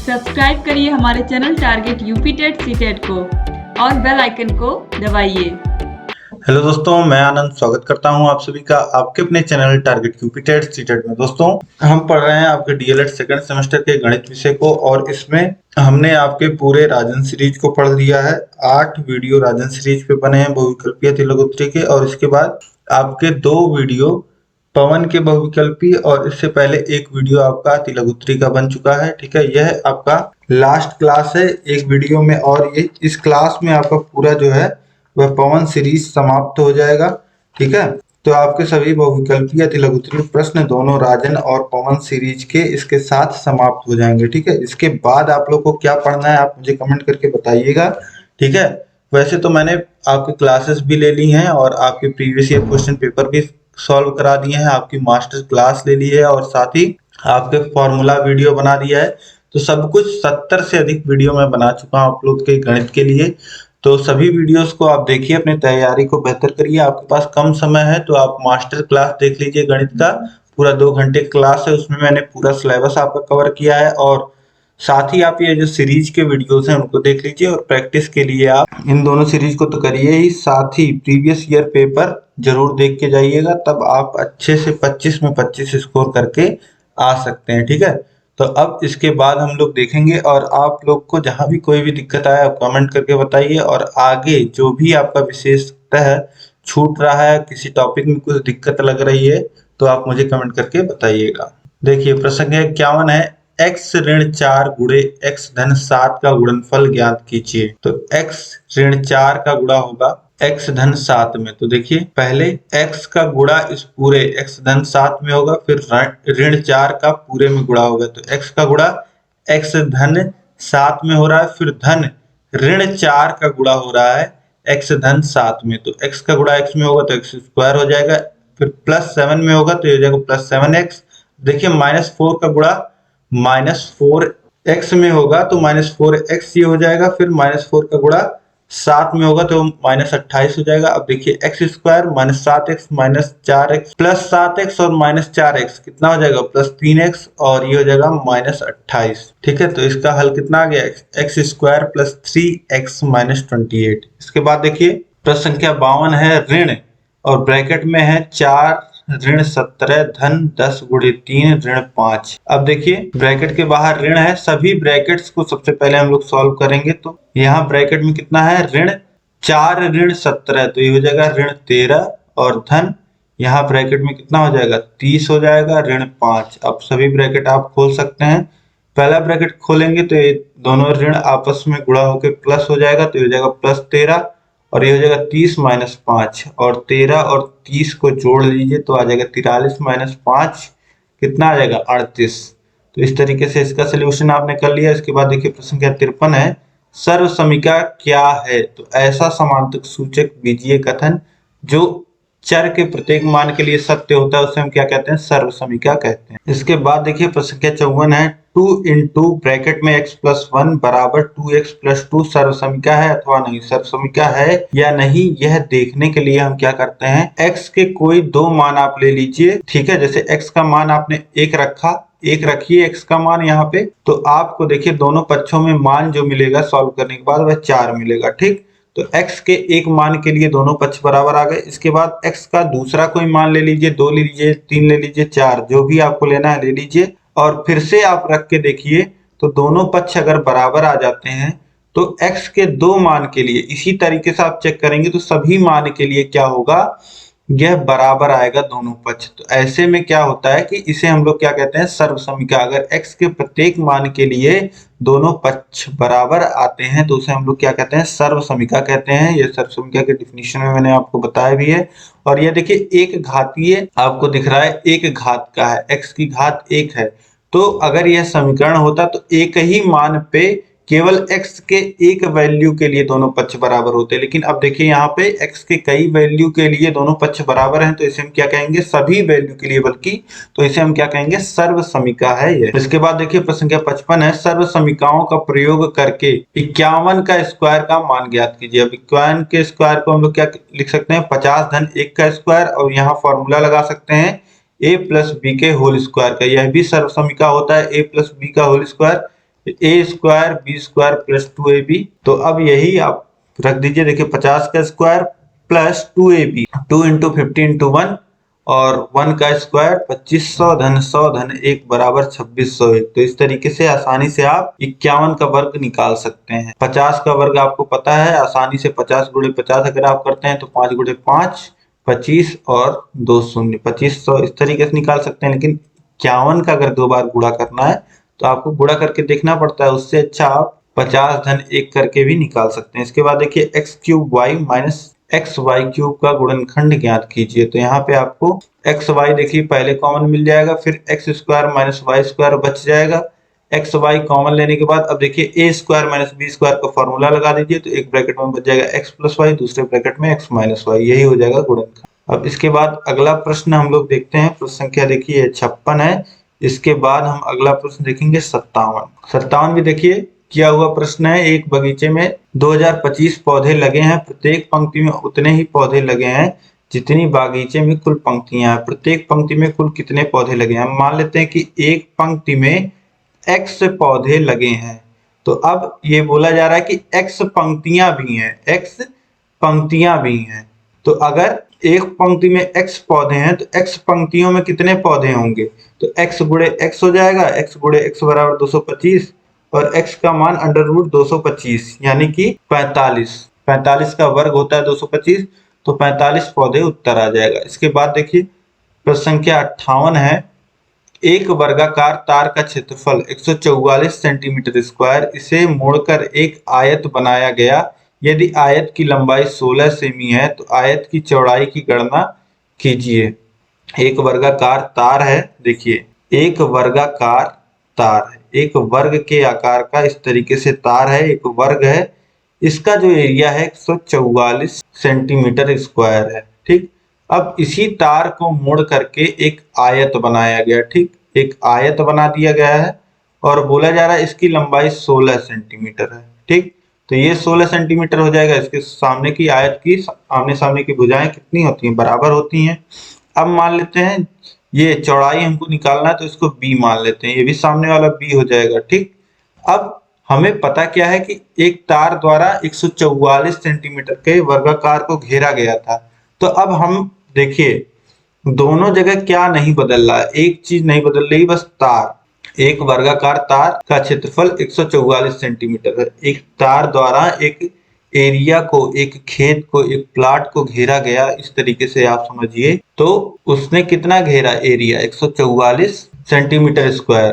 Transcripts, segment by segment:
Subscribe करिए हमारे channel target UP TET CTET को और बेल आइकन को दबाइए। हेलो दोस्तों, मैं आनंद स्वागत करता हूं आप सभी का आपके अपने channel target UP TET CTET में। दोस्तों, हम पढ़ रहे हैं आपके डीएलएड सेकंड सेमेस्टर के गणित विषय को और इसमें हमने आपके पूरे राजन सीरीज को पढ़ लिया है। 8 वीडियो राजन सीरीज पे बने हैं बहुविकल्पीय तिलक के, और इसके बाद आपके 2 वीडियो पवन के बहुविकल्पी और इससे पहले एक वीडियो आपका तिलक का बन चुका है। ठीक है, यह आपका लास्ट क्लास है एक वीडियो में, और ये इस क्लास में आपका पूरा जो है वह पवन सीरीज समाप्त हो जाएगा। ठीक है, तो आपके सभी बहुविकल्पी या तिलक प्रश्न दोनों राजन और पवन सीरीज के इसके साथ समाप्त हो जाएंगे। ठीक है, इसके बाद आप लोग को क्या पढ़ना है आप मुझे कमेंट करके बताइएगा। ठीक है, वैसे तो मैंने आपकी क्लासेस भी ले ली हैं और आपके प्रीवियस ईयर क्वेश्चन पेपर भी सॉल्व करा दिए हैं, आपकी मास्टर क्लास ले ली है और साथ ही आपके फॉर्मूला वीडियो बना दिया है। तो सब कुछ 70 से अधिक वीडियो मैं बना चुका हूँ आप लोग के गणित के लिए। तो सभी वीडियोस को आप देखिए, अपनी तैयारी को बेहतर करिए। आपके पास कम समय है तो आप मास्टर क्लास देख लीजिए गणित का, पूरा 2 घंटे क्लास है, उसमें मैंने पूरा सिलेबस आपका कवर किया है। और साथ ही आप ये जो सीरीज के वीडियोस हैं उनको देख लीजिए, और प्रैक्टिस के लिए आप इन दोनों सीरीज को तो करिए ही, साथ ही प्रीवियस ईयर पेपर जरूर देख के जाइएगा, तब आप अच्छे से 25 में 25 स्कोर करके आ सकते हैं। ठीक है, तो अब इसके बाद हम लोग देखेंगे, और आप लोग को जहां भी कोई भी दिक्कत आए आप कमेंट करके बताइए, और आगे जो भी आपका विशेषतः छूट रहा है, किसी टॉपिक में कुछ दिक्कत लग रही है तो आप मुझे कमेंट करके बताइएगा। देखिए, प्रश्न 51 है, x ऋण 4 गुणे x धन 7 का गुणनफल ज्ञात कीजिए। तो x ऋण 4 का गुणा होगा x धन 7 में। तो देखिए, पहले x का गुणा इस पूरे x धन 7 में होगा, फिर ऋण 4 का पूरे में गुणा होगा। तो x का गुणा x धन 7 में हो रहा है, फिर धन ऋण 4 का गुणा हो रहा है x धन 7 में। तो x का गुणा x में होगा तो x स्क्वायर हो जाएगा, फिर प्लस 7 में होगा तो ये हो जाएगा प्लस 7x। देखिए, -4 का गुणा -4x में होगा तो -4x ये हो जाएगा, फिर -4 का गुणा 7 में होगा तो -28 हो जाएगा। अब देखिए, x square -7x -4x plus 7x और -4x कितना हो जाएगा +3x, और ये हो जाएगा -28। ठीक है, तो इसका हल कितना आ गया x स्क्वायर प्लस 3x -28। इसके बाद देखिए, प्रश्न संख्या 52 है, ऋण और ब्रैकेट में है 4 ऋण 17 धन 10 गुणे 3 ऋण 5। अब देखिए, ब्रैकेट के बाहर ऋण है, सभी ब्रैकेट्स को सबसे पहले हम लोग सॉल्व करेंगे। तो यहाँ ब्रैकेट में कितना है, ऋण 4 ऋण 17, तो ये हो जाएगा ऋण 13, और धन यहाँ ब्रैकेट में कितना हो जाएगा 30 हो जाएगा, ऋण 5। अब सभी ब्रैकेट आप खोल सकते हैं। पहला ब्रैकेट खोलेंगे तो ये दोनों ऋण आपस में गुणा होकर प्लस हो जाएगा, तो ये हो जाएगा +13, और ये हो जाएगा 30 -5, और 13 और 30 को जोड़ लीजिए तो आ जाएगा 43 -5 कितना आ जाएगा 38। तो इस तरीके से इसका सोल्यूशन आपने कर लिया। इसके बाद देखिए, प्रश्न संख्या 53 है, सर्वसमीका क्या है। तो ऐसा समांतर सूचक बीजीय कथन जो चर के प्रत्येक मान के लिए सत्य होता है उसे हम क्या कहते हैं, सर्वसमीका कहते हैं। इसके बाद देखिए, प्रश्न संख्या 54 है, 2 इंटू ब्रैकेट में x+1 बराबर 2x+2 सर्वसमीका है अथवा नहीं। सर्वसमीका है या नहीं यह देखने के लिए हम क्या करते हैं, x के कोई 2 मान आप ले लीजिए। ठीक है, जैसे x का मान आपने 1 रखा, 1 रखिए x का मान यहाँ पे, तो आपको देखिए दोनों पक्षों में मान जो मिलेगा सॉल्व करने के बाद वह 4 मिलेगा। ठीक, तो x के एक मान के लिए दोनों पक्ष बराबर आ गए। इसके बाद x का दूसरा कोई मान ले लीजिए, 2 ले लीजिए, 3 ले लीजिए, 4, जो भी आपको लेना है ले लीजिए, और फिर से आप रख के देखिए तो दोनों पक्ष अगर बराबर आ जाते हैं तो x के 2 मान के लिए इसी तरीके से आप चेक करेंगे तो सभी मान के लिए क्या होगा, यह बराबर आएगा दोनों पक्ष। तो ऐसे में क्या होता है कि इसे हम लोग क्या कहते हैं, सर्वसमीका। अगर x के प्रत्येक मान के लिए दोनों पक्ष बराबर आते हैं तो उसे हम लोग क्या कहते हैं, सर्वसमीका कहते हैं। ये सर्वसमीका के डिफिनीशन में मैंने आपको बताया भी है। और ये देखिए, एक घातीय आपको दिख रहा है, एक घात का है, x की घात 1 है। तो अगर यह समीकरण होता तो एक ही मान पे केवल x के एक वैल्यू के लिए दोनों पक्ष बराबर होते, लेकिन अब देखिए यहाँ पे x के कई वैल्यू के लिए दोनों पक्ष बराबर हैं, तो इसे हम क्या कहेंगे, सभी वैल्यू के लिए बल्कि, तो इसे हम क्या कहेंगे, सर्वसमीका है ये। इसके बाद देखिए, प्रश्न संख्या 55 है, सर्वसमीकाओं का प्रयोग करके 51 का स्क्वायर का मान ज्ञात कीजिए। अब 51 के स्क्वायर को हम लोग क्या लिख सकते हैं, 50 धन 1 का स्क्वायर, और यहाँ फॉर्मूला लगा सकते हैं a + b के होल स्क्वायर का। यह भी सर्वसमीका होता है, a + b का whole square. A square B square plus 2ab। तो अब यही आप रख दीजिए। देखिए 50 का square plus 2ab, 2 into 50 into 1 और 1 का स्क्वायर 2500 धन 100 धन 1 बराबर 2601। तो इस तरीके से आसानी से आप 51 का वर्ग निकाल सकते हैं। 50 का वर्ग आपको पता है, आसानी से 50 गुणे 50 अगर आप करते हैं तो 5 गुणे 5 25 और 2 शून्य 2500 इस तरीके से निकाल सकते हैं। लेकिन 51 का अगर 2 बार गुणा करना है तो आपको गुणा करके देखना पड़ता है। उससे अच्छा आप 50 धन 1 करके भी निकाल सकते हैं। इसके बाद देखिए x cube y minus x y cube का गुणनखंड ज्ञात कीजिए। तो यहाँ पे आपको एक्स वाई देखिए पहले कॉमन मिल जाएगा, फिर x square minus y square बच जाएगा। एक्स वाई कॉमन लेने के बाद अब देखिए A square minus B square का फॉर्मूला लगा दीजिए। तो एक ब्रैकेट में बच जाएगा एक्स प्लस वाई, दूसरे ब्रैकेट में एक्स माइनस वाई, यही हो जाएगा गुणनखंड। अब इसके बाद अगला प्रश्न हम लोग देखते हैं। प्रश्न संख्या देखिए 56 है। इसके बाद हम अगला प्रश्न देखेंगे 57। 57 भी देखिए किया हुआ प्रश्न है। एक बगीचे में 2025 पौधे लगे हैं, प्रत्येक पंक्ति में उतने ही पौधे लगे हैं जितनी बागीचे में कुल पंक्तियां हैं। प्रत्येक पंक्ति में कुल कितने पौधे लगे हैं? हम मान लेते हैं कि एक पंक्ति में x पौधे लगे हैं। तो अब ये बोला जा रहा है कि x पंक्तियां भी हैं, x पंक्तियां भी हैं। तो अगर एक पंक्ति में x पौधे हैं तो x पंक्तियों में कितने पौधे होंगे? तो x गुणे x हो जाएगा, x गुणे x बराबर 225 और x का मान अंडर रूट 225 यानी कि 45। 45 का वर्ग होता है 225, तो 45 पौधे उत्तर आ जाएगा। इसके बाद देखिए प्रश्न संख्या 58 है। एक वर्गाकार तार का क्षेत्रफल 144 सेंटीमीटर स्क्वायर, इसे मोड़कर एक आयत बनाया गया। यदि आयत की लंबाई 16 सेमी है तो आयत की चौड़ाई की गणना कीजिए। एक वर्गाकार तार है, देखिए एक वर्गाकार तार है, एक वर्ग के आकार का इस तरीके से तार है, एक वर्ग है। इसका जो एरिया है 144 सेंटीमीटर स्क्वायर है। ठीक, अब इसी तार को मोड़ करके एक आयत बनाया गया। ठीक, एक आयत बना दिया गया है और बोला जा रहा है इसकी लंबाई 16 सेंटीमीटर है। ठीक, तो ये 16 सेंटीमीटर हो जाएगा। इसके सामने की आयत की आमने सामने की भुजाएं कितनी होती हैं? बराबर होती हैं। अब मान लेते हैं ये चौड़ाई हमको निकालना है तो इसको b मान लेते हैं, ये भी सामने वाला b हो जाएगा। ठीक, अब हमें पता क्या है कि एक तार द्वारा 144 सेंटीमीटर के वर्गाकार को घेरा गया था। तो अब हम देखिए दोनों जगह क्या नहीं बदल रहा है, एक चीज नहीं बदल रही, बस तार। एक वर्गाकार तार का क्षेत्रफल 144 सेंटीमीटर है। एक तार द्वारा एक एरिया को, एक खेत को, एक प्लाट को घेरा गया, इस तरीके से आप समझिए। तो उसने कितना घेरा एरिया? 144 centimetre square.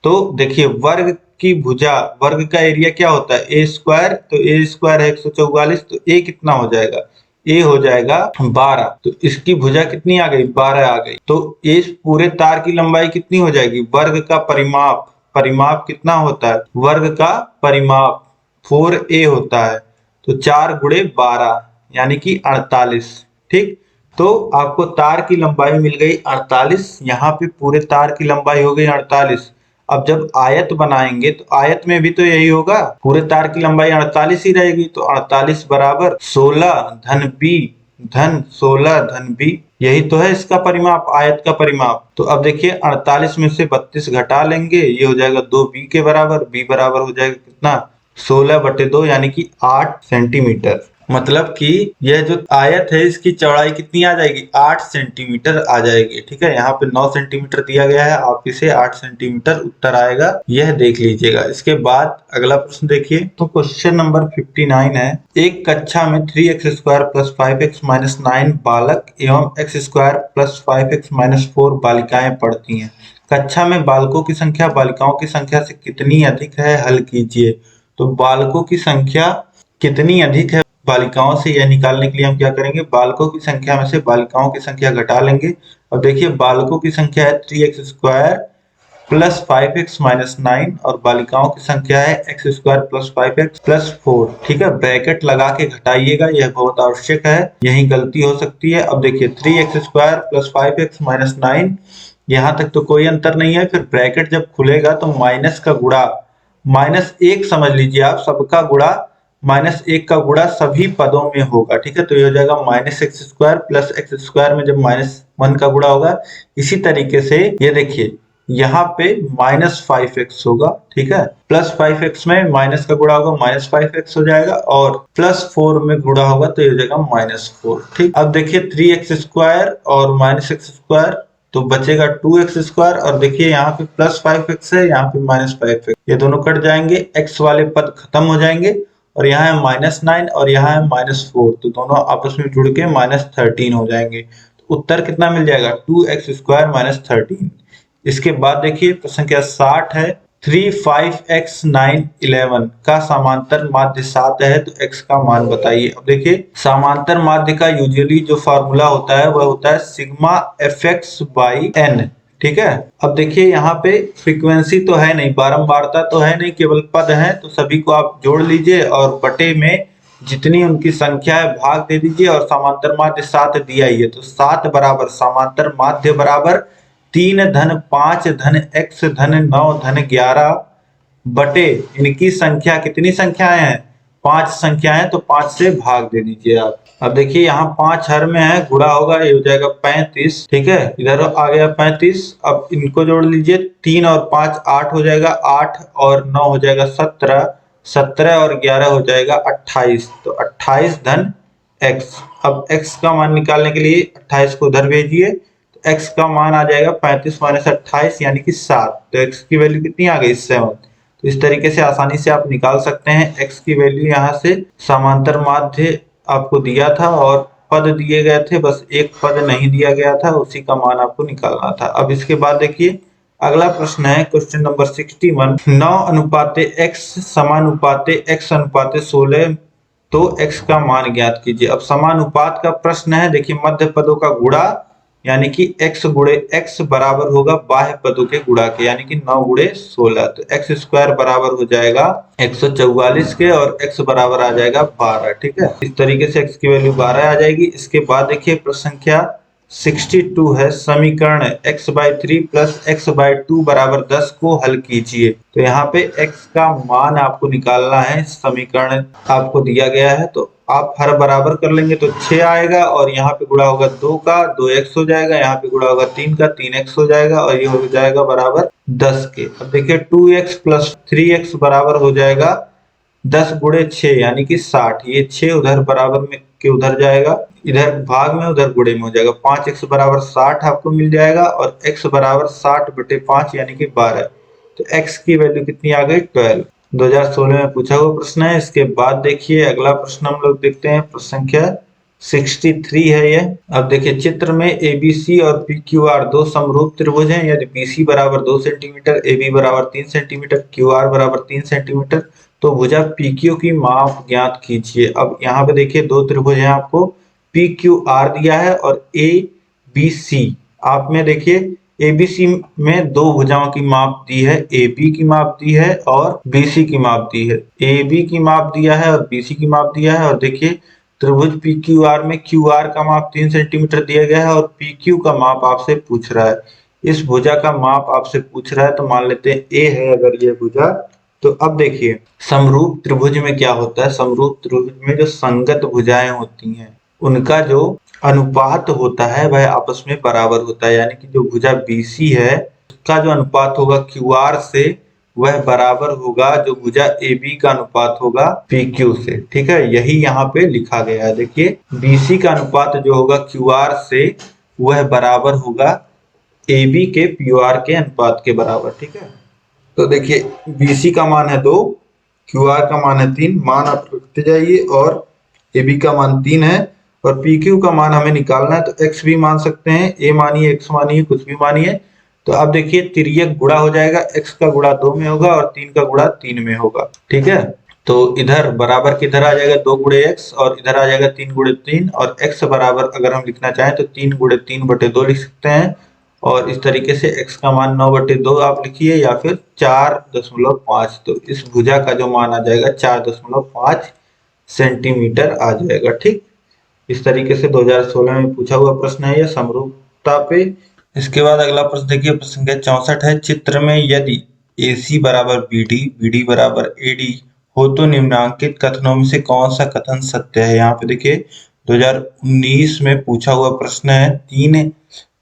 तो देखिए वर्ग की भुजा, वर्ग का एरिया क्या होता है? ए स्क्वायर। तो ए स्क्वायर है 144, तो ए कितना हो जाएगा? ए हो जाएगा 12। तो इसकी भुजा कितनी आ गई? 12 आ गई। तो इस पूरे तार की लंबाई कितनी हो जाएगी? वर्ग का परिमाप, परिमाप कितना होता है? वर्ग का परिमाप 4a होता है। तो 4 गुणे 12 यानी कि 48। ठीक, तो आपको तार की लंबाई मिल गई 48। यहाँ पे पूरे तार की लंबाई हो गई 48। अब जब आयत बनाएंगे तो आयत में भी तो यही होगा, पूरे तार की लंबाई 48 ही रहेगी। तो 48 बराबर 16 धन b धन 16 धन b, यही तो है इसका परिमाप, आयत का परिमाप। तो अब देखिए 48 में से 32 घटा लेंगे, ये हो जाएगा 2b के बराबर। b बराबर हो जाएगा कितना? 16/2 यानी कि 8 सेंटीमीटर। मतलब कि यह जो आयत है इसकी चौड़ाई कितनी आ जाएगी? 8 सेंटीमीटर आ जाएगी। ठीक है, यहाँ पे 9 सेंटीमीटर दिया गया है, आप इसे 8 सेंटीमीटर उत्तर आएगा, यह देख लीजिएगा। इसके बाद अगला प्रश्न देखिए। तो क्वेश्चन नंबर 59 है। एक कक्षा में 3x square plus 5x minus 9 बालक एवं x square plus 5x minus 4 बालिकाएं पढ़ती हैं। कक्षा में बालकों की संख्या बालिकाओं की संख्या से कितनी अधिक है? हल कीजिए। तो बालकों की संख्या कितनी अधिक है बालिकाओं से, यह निकालने के लिए हम क्या करेंगे? बालकों की संख्या में से बालिकाओं की संख्या घटा लेंगे। अब देखिए बालकों की संख्या है 3x square plus 5x minus 9 और बालिकाओं की संख्या है x square plus 5x plus 4। ठीक है, ब्रैकेट लगा के घटाइएगा, यह बहुत आवश्यक है, यही गलती हो सकती है। अब देखिए 3x square plus 5x minus 9, यहाँ तक तो कोई अंतर नहीं है। फिर ब्रैकेट जब खुलेगा तो माइनस का गुणा, -1 समझ लीजिए आप, सबका गुणा -1 का गुणा सभी पदों में होगा। ठीक है, तो ये हो जाएगा -x square plus x square में जब -1 का गुणा होगा। इसी तरीके से ये देखिए यहाँ पे -5x होगा, ठीक है। +5x में माइनस का गुणा होगा, -5x हो जाएगा, और +4 में गुणा होगा तो ये हो जाएगा -4, ठीक। अब देखिए 3x² और -x², तो बचेगा 2x² और देखिए यहाँ पे +5x है, यहाँ पे -5x, ये दोनों कट जाएंगे, x वाले पद खत्म हो जाएंगे, और यहाँ है -9 और यहाँ है -4, तो दोनों आपस में जुड़ के -13 हो जाएंगे। तो उत्तर कितना मिल जाएगा? 2x² -13। इसके बाद देखिए प्रश्न संख्या 60 है, 3, 5x 9 11 का समांतर माध्य 7 है, तो x का मान बताइए। अब देखिए समांतर माध्य का यूजुअली जो फार्मूला होता है वह होता है सिग्मा fx/n, ठीक है। अब देखिए यहाँ पे फ्रीक्वेंसी तो है नहीं, बारंबारता तो है नहीं, केवल पद है, तो सभी को आप जोड़ लीजिए और बटे में जितनी उनकी संख्या है भाग दे दीजिए, और समांतर माध्य 7 दिया ही है, तो 7 बराबर समांतर माध्य बराबर 3 धन 5 धन x धन 9 धन 11 बटे इनकी संख्या, कितनी संख्याएं हैं? 5 संख्याएं, तो 5 से भाग दे दीजिए आप। अब देखिए यहाँ 5 हर में है, गुणा होगा, ये हो जाएगा 35, ठीक है। इधर आ गया 35, अब इनको जोड़ लीजिए, 3 और 5 8 हो जाएगा, 8 और 9 हो जाएगा 17, 17 और 11 हो जाएगा 28, तो 28 धन x। अब x का मान निकालने के लिए 28 को उधर भेजिए, तो x का मान आ जाएगा 35 - 28 यानी कि 7, तो x की वैल्यू कितनी आ गई? 7। तो इस तरीके से आसानी से आप निकाल सकते हैं x की वैल्यू। यहाँ से समांतर माध्य आपको दिया था और पद दिए गए थे, बस एक पद नहीं दिया गया था, उसी का मान आपको निकालना था। अब इसके बाद देखिए अगला प्रश्न है क्वेश्चन नंबर 61, 9:x समानुपाते x अनुपाते 16, तो x का मान ज्ञात कीजिए। अब समानुपात का प्रश्न है, देखिए मध्य पदों का गुणा यानी कि x गुणे x बराबर होगा बाह्य पदों के गुणा के, यानी कि 9 गुणे 16, तो x² बराबर हो जाएगा 144 के, और x बराबर आ जाएगा 12, ठीक है। इस तरीके से x की वैल्यू 12 आ जाएगी। इसके बाद देखिए प्रश्न संख्या 62 है, समीकरण x/3 प्लस x/2 बराबर 10 को हल कीजिए। तो यहाँ पे x का मान आपको निकालना है, समीकरण आपको दिया गया है, तो आप हर बराबर कर लेंगे तो 6 आएगा, और यहाँ पे गुणा होगा 2 का 2x हो जाएगा, यहाँ पे गुणा होगा 3 का 3x हो जाएगा, और ये हो जाएगा बराबर 10 के। अब देखिए 2x प्लस 3x बराबर हो जाएगा 10 गुणे 6 यानी कि 60, ये 6 उधर बराबर में के उधर जाएगा, इधर भाग में उधर गुणे में हो जाएगा, 5x बराबर 60 आपको मिल जाएगा, और x बराबर 60/5 यानी कि 12, तो x की वैल्यू कितनी आ गई? 12। 2016 में पूछा हुआ प्रश्न है। इसके बाद देखिए अगला प्रश्न हम लोग देखते हैं, प्रश्न संख्या 63 है ये। अब देखिए चित्र में ABC और PQR दो समरूप त्रिभुज हैं, यदि BC बराबर 2 सेंटीमीटर, AB बराबर 3 सेंटीमीटर, QR बराबर 3 सेंटीमीटर, तो भुजा PQ की माप ज्ञात कीजिए। अब यहाँ पे देखिए दो त्रिभुज हैं, आपको PQR दिया है और ABC। आप में देखिए ABC में दो भुजाओं की माप दी है, AB की माप दी है और BC की माप दी है। AB की माप दिया है और BC की माप दिया है, और देखिए त्रिभुज PQR में QR का माप 3 सेंटीमीटर दिया गया है और PQ का माप आपसे पूछ रहा है। इस भुजा का माप आपसे पूछ रहा है, तो मान लेते हैं A है अगर ये भुजा। तो अब देखिए समरूप त्रिभुज में क्या होता है, समरूप त्रिभुज में जो संगत भुजाएं होती हैं उनका जो अनुपात होता है वह आपस में बराबर होता है, यानी कि जो भुजा BC है उसका जो अनुपात होगा QR से वह बराबर होगा जो भुजा AB का अनुपात होगा PQ से, ठीक है। यही यहाँ पे लिखा गया है, देखिए BC का अनुपात जो होगा QR से वह बराबर होगा AB के PR के अनुपात के बराबर, ठीक है। तो देखिए BC का मान है 2, QR का मान है 3, मान आप रखते जाइए, और AB का मान 3 है, और PQ का मान हमें निकालना है, तो x भी मान सकते हैं, a मानिए x मानिए कुछ भी मानिए। तो अब देखिए तिर्यक गुणा हो जाएगा, x का गुणा 2 में होगा और 3 का गुणा 3 में होगा, ठीक है। तो इधर बराबर किधर आ जाएगा 2 गुणे x, और इधर आ जाएगा 3 गुणे 3, और x बराबर अगर हम लिखना चाहें तो 3 गुणे 3/2 लिख सकते हैं, और इस तरीके से x का मान 9/2 आप लिखिए, या फिर 4.5। तो इस भुजा का जो मान आ जाएगा 4.5 सेंटीमीटर आ जाएगा, ठीक। इस तरीके से 2016 में पूछा हुआ प्रश्न है यह समरूपता पे। इसके बाद अगला प्रश्न देखिए, प्रश्न संख्या 64 है, चित्र में यदि AC बराबर BD, BD बराबर AD हो तो निम्नांकित कथनों में से कौन सा कथन सत्य है। यहाँ पे देखिए 2019 में पूछा हुआ प्रश्न है, 3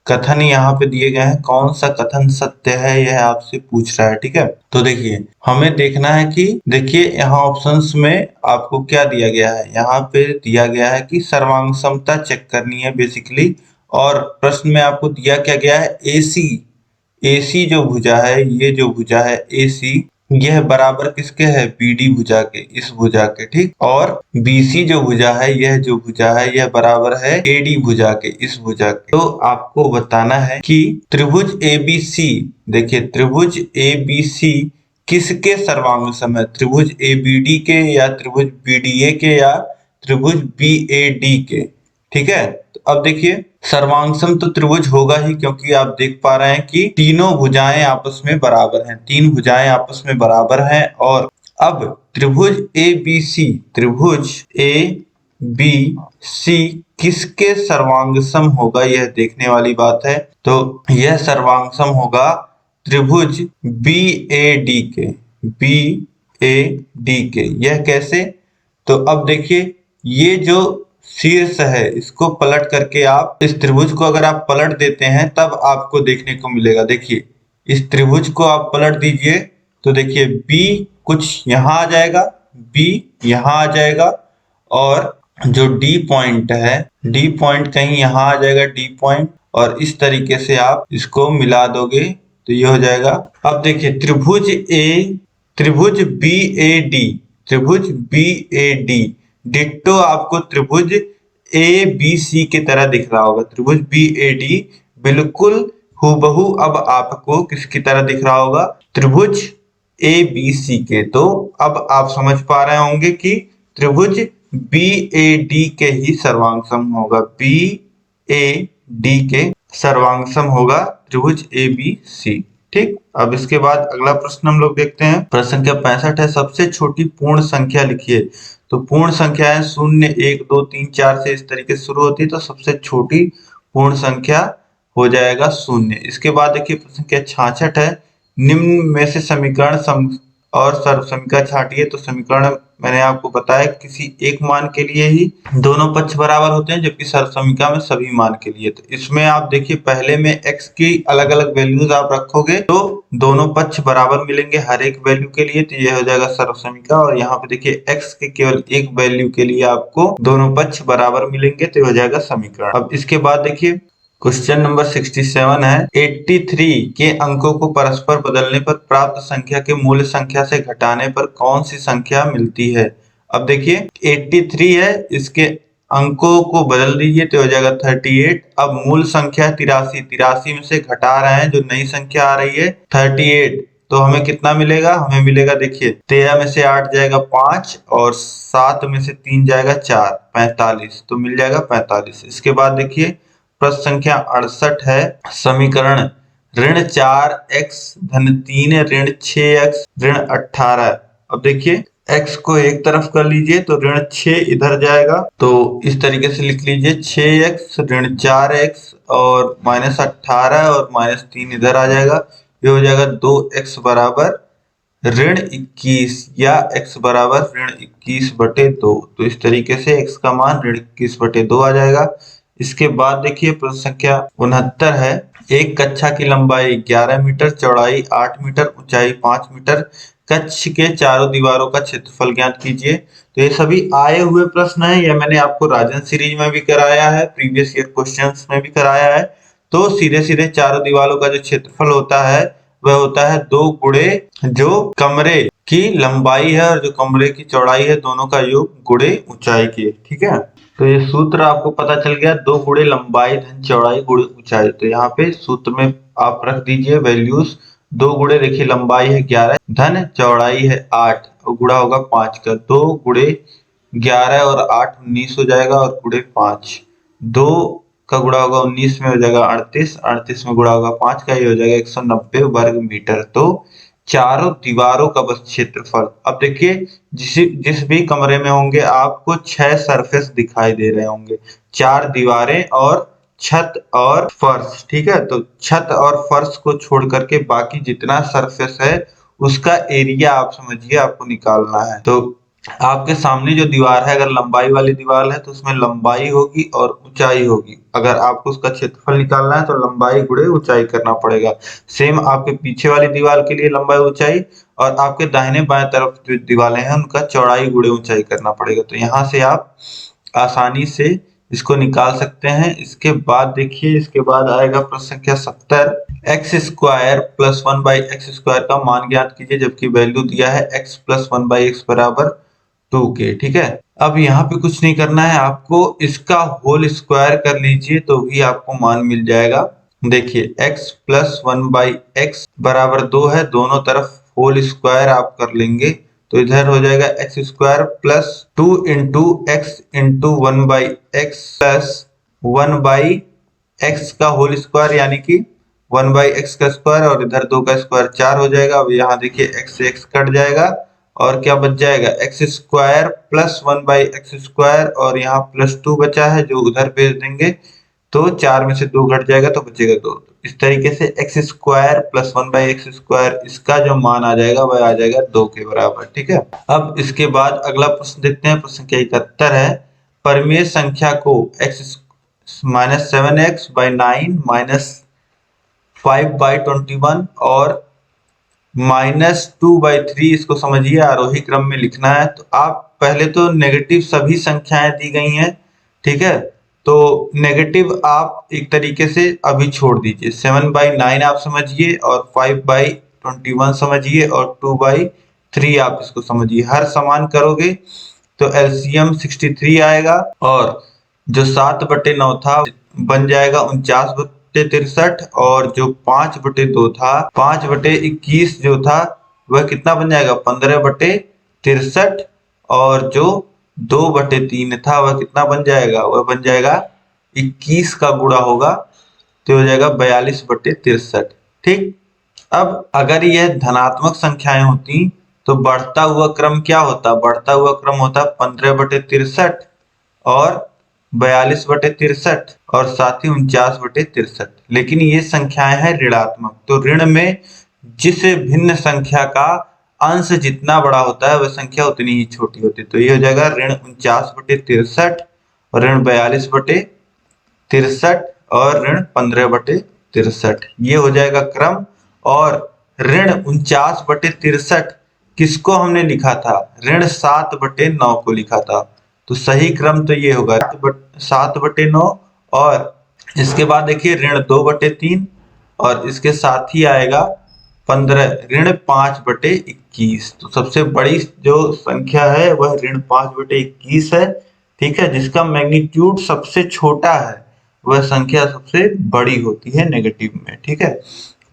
कथन यहाँ पे दिए गए हैं, कौन सा कथन सत्य है यह आपसे पूछ रहा है। ठीक है, तो देखिए हमें देखना है कि देखिए यहाँ ऑप्शंस में आपको क्या दिया गया है। यहाँ पे दिया गया है कि सर्वांग समता चेक करनी है बेसिकली, और प्रश्न में आपको दिया क्या गया है, एसी एसी जो भुजा है, ये जो भुजा है एसी, यह बराबर किसके है, बीडी भुजा के, इस भुजा के। ठीक, और बीसी जो भुजा है, यह जो भुजा है यह बराबर है एडी भुजा के, इस भुजा के। तो आपको बताना है कि त्रिभुज एबीसी, देखिए त्रिभुज एबीसी किसके सर्वांग सम है, त्रिभुज एबीडी के या त्रिभुज बीडीए के या त्रिभुज बीएडी के। ठीक है, तो अब देखिए सर्वांगसम तो त्रिभुज होगा ही, क्योंकि आप देख पा रहे हैं कि तीनों भुजाएं आपस में बराबर हैं, तीन भुजाएं आपस में बराबर हैं। और अब त्रिभुज ए बी सी, त्रिभुज ए बी सी किसके सर्वांगसम होगा, यह देखने वाली बात है। तो यह सर्वांगसम होगा त्रिभुज बी ए डी के, बी ए डी के। यह कैसे, तो अब देखिए ये जो शीर्ष है इसको पलट करके आप इस त्रिभुज को अगर आप पलट देते हैं तब आपको देखने को मिलेगा। देखिए इस त्रिभुज को आप पलट दीजिए तो देखिए B कुछ यहाँ आ जाएगा, B यहाँ आ जाएगा, और जो D पॉइंट है, D पॉइंट कहीं यहाँ आ जाएगा, D पॉइंट, और इस तरीके से आप इसको मिला दोगे तो ये हो जाएगा। अब देखिए त्रिभुज बी ए डी, त्रिभुज बी ए डी डिट्टो आपको त्रिभुज ए बी सी की तरह दिख रहा होगा। त्रिभुज बी ए डी बिल्कुल हूबहू अब आपको किसकी तरह दिख रहा होगा, त्रिभुज ए बी सी के। तो अब आप समझ पा रहे होंगे कि त्रिभुज बी ए डी के ही सर्वांगसम होगा, बी ए डी के सर्वांगसम होगा त्रिभुज ए बी सी। ठीक, अब इसके बाद अगला प्रश्न हम लोग देखते हैं। प्रश्न संख्या 65 है, सबसे छोटी पूर्ण संख्या लिखिए। तो पूर्ण संख्या है 0, 1, 2, 3, 4 से इस तरीके से शुरू होती है, तो सबसे छोटी पूर्ण संख्या हो जाएगा 0। इसके बाद देखिए प्रश्न संख्या 66 है, निम्न में से समीकरण और सर्व समीकरण छांटिए। तो समीकरण मैंने आपको बताया किसी एक मान के लिए ही दोनों पक्ष बराबर होते हैं, जबकि सर्व समीकरण में सभी मान के लिए। तो इसमें आप देखिए पहले में x की अलग अलग वैल्यूज आप रखोगे तो दोनों पक्ष बराबर मिलेंगे हर एक वैल्यू के लिए, तो यह हो जाएगा सर्व समीकरण। और यहाँ पे देखिए x के केवल एक वैल्यू के लिए आपको दोनों पक्ष बराबर मिलेंगे, तो यह हो जाएगा समीकरण। अब इसके बाद देखिए क्वेश्चन नंबर 67 है, 83 के अंकों को परस्पर बदलने पर प्राप्त संख्या के मूल संख्या से घटाने पर कौन सी संख्या मिलती है। अब देखिए 83 है, इसके अंकों को बदल दीजिए तो हो जाएगा 38। अब मूल संख्या 83 में से घटा रहे हैं, जो नई संख्या आ रही है 38, तो हमें कितना मिलेगा, हमें मिलेगा देखिए 13 में से 8 जाएगा 5 और 7 में से 3 जाएगा 4, 45, तो मिल जाएगा 45। इसके बाद देखिए प्रश्न संख्या 68 है, समीकरण ऋण 4x धन 3 ऋण 6x ऋण 18। अब देखिए x को एक तरफ कर लीजिए तो ऋण 6 इधर जाएगा, तो इस तरीके से लिख लीजिए 6x ऋण 4x और -18 और -3 इधर आ जाएगा। ये हो जाएगा 2x बराबर ऋण 21 या x बराबर ऋण 21/2। तो इस तरीके से x का मान ऋण 21/2 आ जाएगा। इसके बाद देखिए प्रश्न संख्या 69 है, एक कक्षा की लंबाई 11 मीटर, चौड़ाई 8 मीटर, ऊंचाई 5 मीटर, कक्ष के चारों दीवारों का क्षेत्रफल ज्ञात कीजिए। तो ये सभी आए हुए प्रश्न है, यह मैंने आपको राजन सीरीज में भी कराया है, प्रीवियस ईयर क्वेश्चंस में भी कराया है। तो सीधे सीधे चारों दीवारों का जो क्षेत्रफल होता है वह होता है 2 गुणे जो कमरे की लंबाई है और जो कमरे की चौड़ाई है, दोनों का योग गुणे ऊंचाई की। ठीक है, तो ये सूत्र आपको पता चल गया, 2 गुणे लंबाई धन चौड़ाई गुणे ऊंचाई। तो यहाँ पे सूत्र में आप रख दीजिए वैल्यूज, 2 गुणे देखिए लंबाई है 11 धन चौड़ाई है 8 और गुणा होगा 5 का, 2 गुणे 11 और 8 19 हो जाएगा और गुणे 5, 2 का गुणा होगा 19 में हो जाएगा 38, 38 में गुणा होगा 5 का, ये हो जाएगा 190 वर्ग मीटर। तो चारों दीवारों का बस क्षेत्रफल। अब देखिए जिस भी कमरे में होंगे आपको 6 सरफेस दिखाई दे रहे होंगे, 4 दीवारें और छत और फर्श। ठीक है, तो छत और फर्श को छोड़ करके बाकी जितना सरफेस है उसका एरिया आप समझिए आपको निकालना है। तो आपके सामने जो दीवार है, अगर लंबाई वाली दीवार है तो उसमें लंबाई होगी और ऊंचाई होगी। अगर आपको उसका क्षेत्रफल निकालना है तो लंबाई गुणे ऊंचाई करना पड़ेगा। सेम आपके पीछे वाली दीवार के लिए लंबाई ऊंचाई, और आपके दाहिने बाएं तरफ जो दीवारें हैं उनका चौड़ाई गुणे ऊंचाई करना पड़ेगा। तो यहाँ से आप आसानी से इसको निकाल सकते हैं। इसके बाद देखिए, इसके बाद आएगा प्रश्न संख्या 70। एक्स स्क्वायर प्लस 1/x² का मान ज्ञात कीजिए, जबकि वैल्यू दिया है x प्लस 1/x बराबर 2k। ठीक है, अब यहाँ पे कुछ नहीं करना है आपको, इसका होल स्क्वायर कर लीजिए तो भी आपको मान मिल जाएगा। देखिए x प्लस 1/x बराबर 2 है, दोनों तरफ होल स्क्वायर आप कर लेंगे तो इधर हो जाएगा x square plus 2 into x into 1/x plus 1/x का होल स्क्वायर, यानी कि 1/x का स्क्वायर, और इधर 2 का स्क्वायर 4 हो जाएगा। अब यहाँ देखिए x से x कट जाएगा और क्या बच जाएगा, एक्स स्क्वायर प्लस 1/x², और यहाँ प्लस 2 बचा है जो उधर भेज देंगे तो 4 में से 2 घट जाएगा तो बचेगा 2। इस तरीके से एक्स स्क्वायर प्लस 1/x², इसका जो मान आ जाएगा वह आ जाएगा 2 के बराबर। ठीक है, अब इसके बाद अगला प्रश्न देखते हैं। प्रश्न संख्या 71 है, परिमेय संख्या को x माइनस 7x/9 माइनस 5/21 और -2/3, इसको समझिए आरोही क्रम में लिखना है। तो आप पहले तो नेगेटिव सभी संख्याएं दी गई हैं, ठीक है, तो नेगेटिव आप एक तरीके से अभी छोड़ दीजिए। 7/9 आप समझिए और 5/21 समझिए और 2/3 आप इसको समझिए। हर समान करोगे तो एलसीएम 63 आएगा, और जो 7/9 था बन जाएगा 49/63, और जो 5/2 था, 5/21 जो था वह कितना बन जाएगा, 15/63, और जो 2/3 था वह कितना बन जाएगा, वह बन जाएगा 21 का गुणा होगा तो हो जाएगा 42/63। ठीक, अब अगर यह धनात्मक संख्याएं होती तो बढ़ता हुआ क्रम क्या होता, बढ़ता हुआ क्रम होता 15/63 और 42/63 और साथ ही 49/63। लेकिन ये संख्याएं हैं ऋणात्मक, तो ऋण में जिस भिन्न संख्या का अंश जितना बड़ा होता है वह संख्या उतनी ही छोटी होती है। तो ये हो जाएगा ऋण 49/63 और ऋण 42/63 और ऋण 15/63, ये हो जाएगा क्रम। और ऋण 49/63 किसको हमने लिखा था, ऋण 7/9 को लिखा था। तो सही क्रम तो ये होगा 7/9, और इसके बाद देखिए ऋण 2/3, और इसके साथ ही आएगा 15 ऋण 5/21। तो सबसे बड़ी जो संख्या है वह ऋण 5/21 है। ठीक है, जिसका मैग्नीट्यूड सबसे छोटा है वह संख्या सबसे बड़ी होती है नेगेटिव में। ठीक है,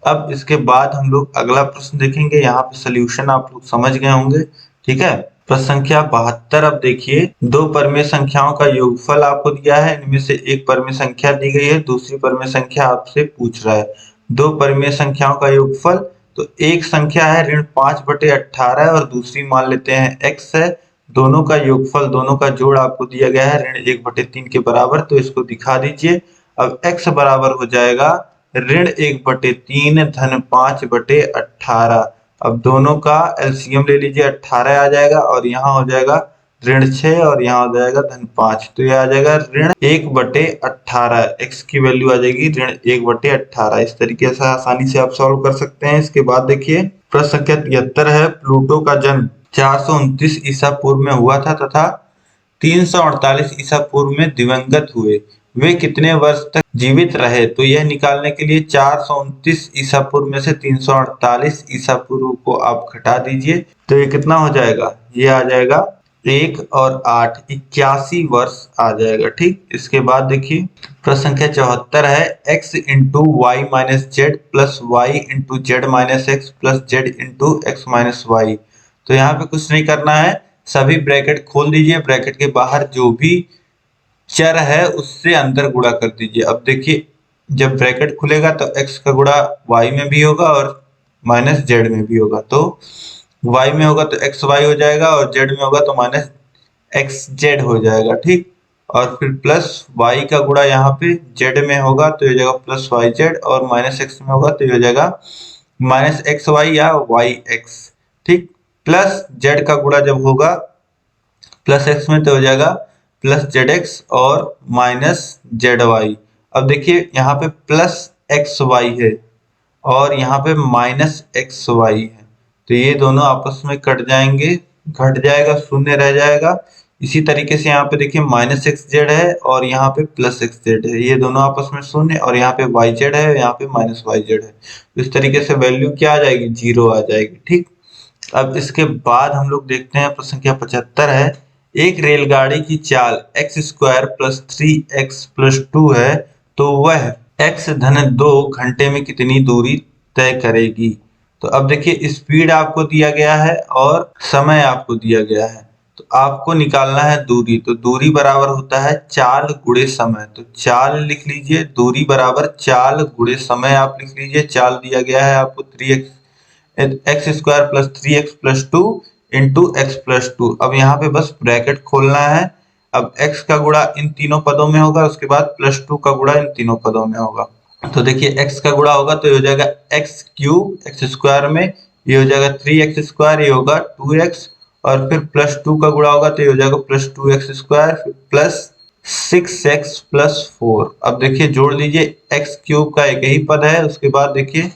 अब इसके बाद हम लोग अगला प्रश्न देखेंगे। यहाँ पे सोल्यूशन आप लोग समझ गए होंगे। ठीक है, प्रश्न संख्या 72। अब देखिए, दो परमेय संख्याओं का योगफल आपको दिया है, इनमें से एक परमेय संख्या दी गई है, दूसरी परमेय संख्या आपसे पूछ रहा है दो परमेय संख्याओं का योगफल। तो एक संख्या है ऋण 5/18 और दूसरी मान लेते हैं x है। दोनों का योगफल, दोनों का जोड़ आपको दिया गया है ऋण 1/3 के बराबर, तो इसको दिखा दीजिए। अब x बराबर हो जाएगा ऋण 1/3 धन 5/18। अब दोनों का एलसीएम ले लीजिए, 18 आ जाएगा, और यहाँ हो जाएगा ऋण 6 और यहाँ हो जाएगा धन 5। तो यह आ जाएगा ऋण 1/18, x की वैल्यू आ जाएगी ऋण 1/18। इस तरीके से आसानी से आप सॉल्व कर सकते हैं। इसके बाद देखिए प्रश्न संख्या 73 है, प्लूटो का जन्म 429 ईसा पूर्व में हुआ था तथा 348 ईसा पूर्व में दिवंगत हुए, वे कितने वर्ष तक जीवित रहे। तो यह निकालने के लिए 429 ईसा पूर्व में से 348 ईसा पूर्व को आप घटा दीजिए, तो ये कितना हो जाएगा, ये आ जाएगा 1 और 8 81 वर्ष आ जाएगा। ठीक, इसके बाद देखिए प्रश्न संख्या 74 है, x into y minus z plus y into z minus x plus z into x minus y. तो यहाँ पे कुछ नहीं करना है, सभी ब्रैकेट खोल दीजिए, ब्रैकेट के बाहर जो भी चर है उससे अंदर गुणा कर दीजिए। अब देखिए जब ब्रैकेट खुलेगा तो x का गुणा y में भी होगा और माइनस जेड में भी होगा। तो y में होगा तो एक्स वाई हो जाएगा और z में होगा तो माइनस एक्स जेड हो जाएगा। ठीक, और फिर प्लस y का गुणा यहाँ पे z में होगा तो ये जाएगा प्लस वाई जेड, और माइनस x में होगा तो ये हो जाएगा माइनस एक्स वाई या वाई एक्स। ठीक, प्लस z का गुणा जब होगा प्लस एक्स में तो हो जाएगा प्लस जेड एक्स और माइनस जेड वाई। अब देखिए यहाँ पे प्लस एक्स वाई है और यहाँ पे माइनस एक्स वाई है, तो ये दोनों आपस में कट जाएंगे, घट जाएगा, शून्य रह जाएगा। इसी तरीके से यहाँ पे देखिए माइनस एक्स जेड है और यहाँ पे प्लस एक्स जेड है, ये दोनों आपस में शून्य, और यहाँ पे वाई जेड है, यहाँ पे माइनस वाई जेड है। तो इस तरीके से वैल्यू क्या आ जाएगी, 0 आ जाएगी। ठीक, अब इसके बाद हम लोग देखते हैं प्रश्न संख्या 75 है। एक रेलगाड़ी की चाल x square plus 3x plus 2 है, तो वह x धन 2 घंटे में कितनी दूरी तय करेगी। तो अब देखिए स्पीड आपको दिया गया है और समय आपको दिया गया है, तो आपको निकालना है दूरी। तो दूरी बराबर होता है चाल गुणे समय, तो चाल लिख लीजिए, दूरी बराबर चाल गुणे समय आप लिख लीजिए। चाल दिया गया है आपको 3x square plus 3x plus 2 into x plus 2। अब यहाँ पे बस ब्रैकेट खोलना है। अब x का गुणा इन तीनों पदों में होगा, उसके बाद प्लस 2 का गुणा इन तीनों पदों में होगा। तो देखिए x का गुणा होगा तो ये हो जाएगा एक्स क्यूब, एक्स स्क्वायर में ये हो जाएगा 3x स्क्वायर, ये होगा 2x, और फिर प्लस 2 का गुणा होगा तो ये हो जाएगा plus 2x square plus 6x plus 4। अब देखिए जोड़ लीजिए, एक्स क्यूब का एक ही पद है, उसके बाद देखिए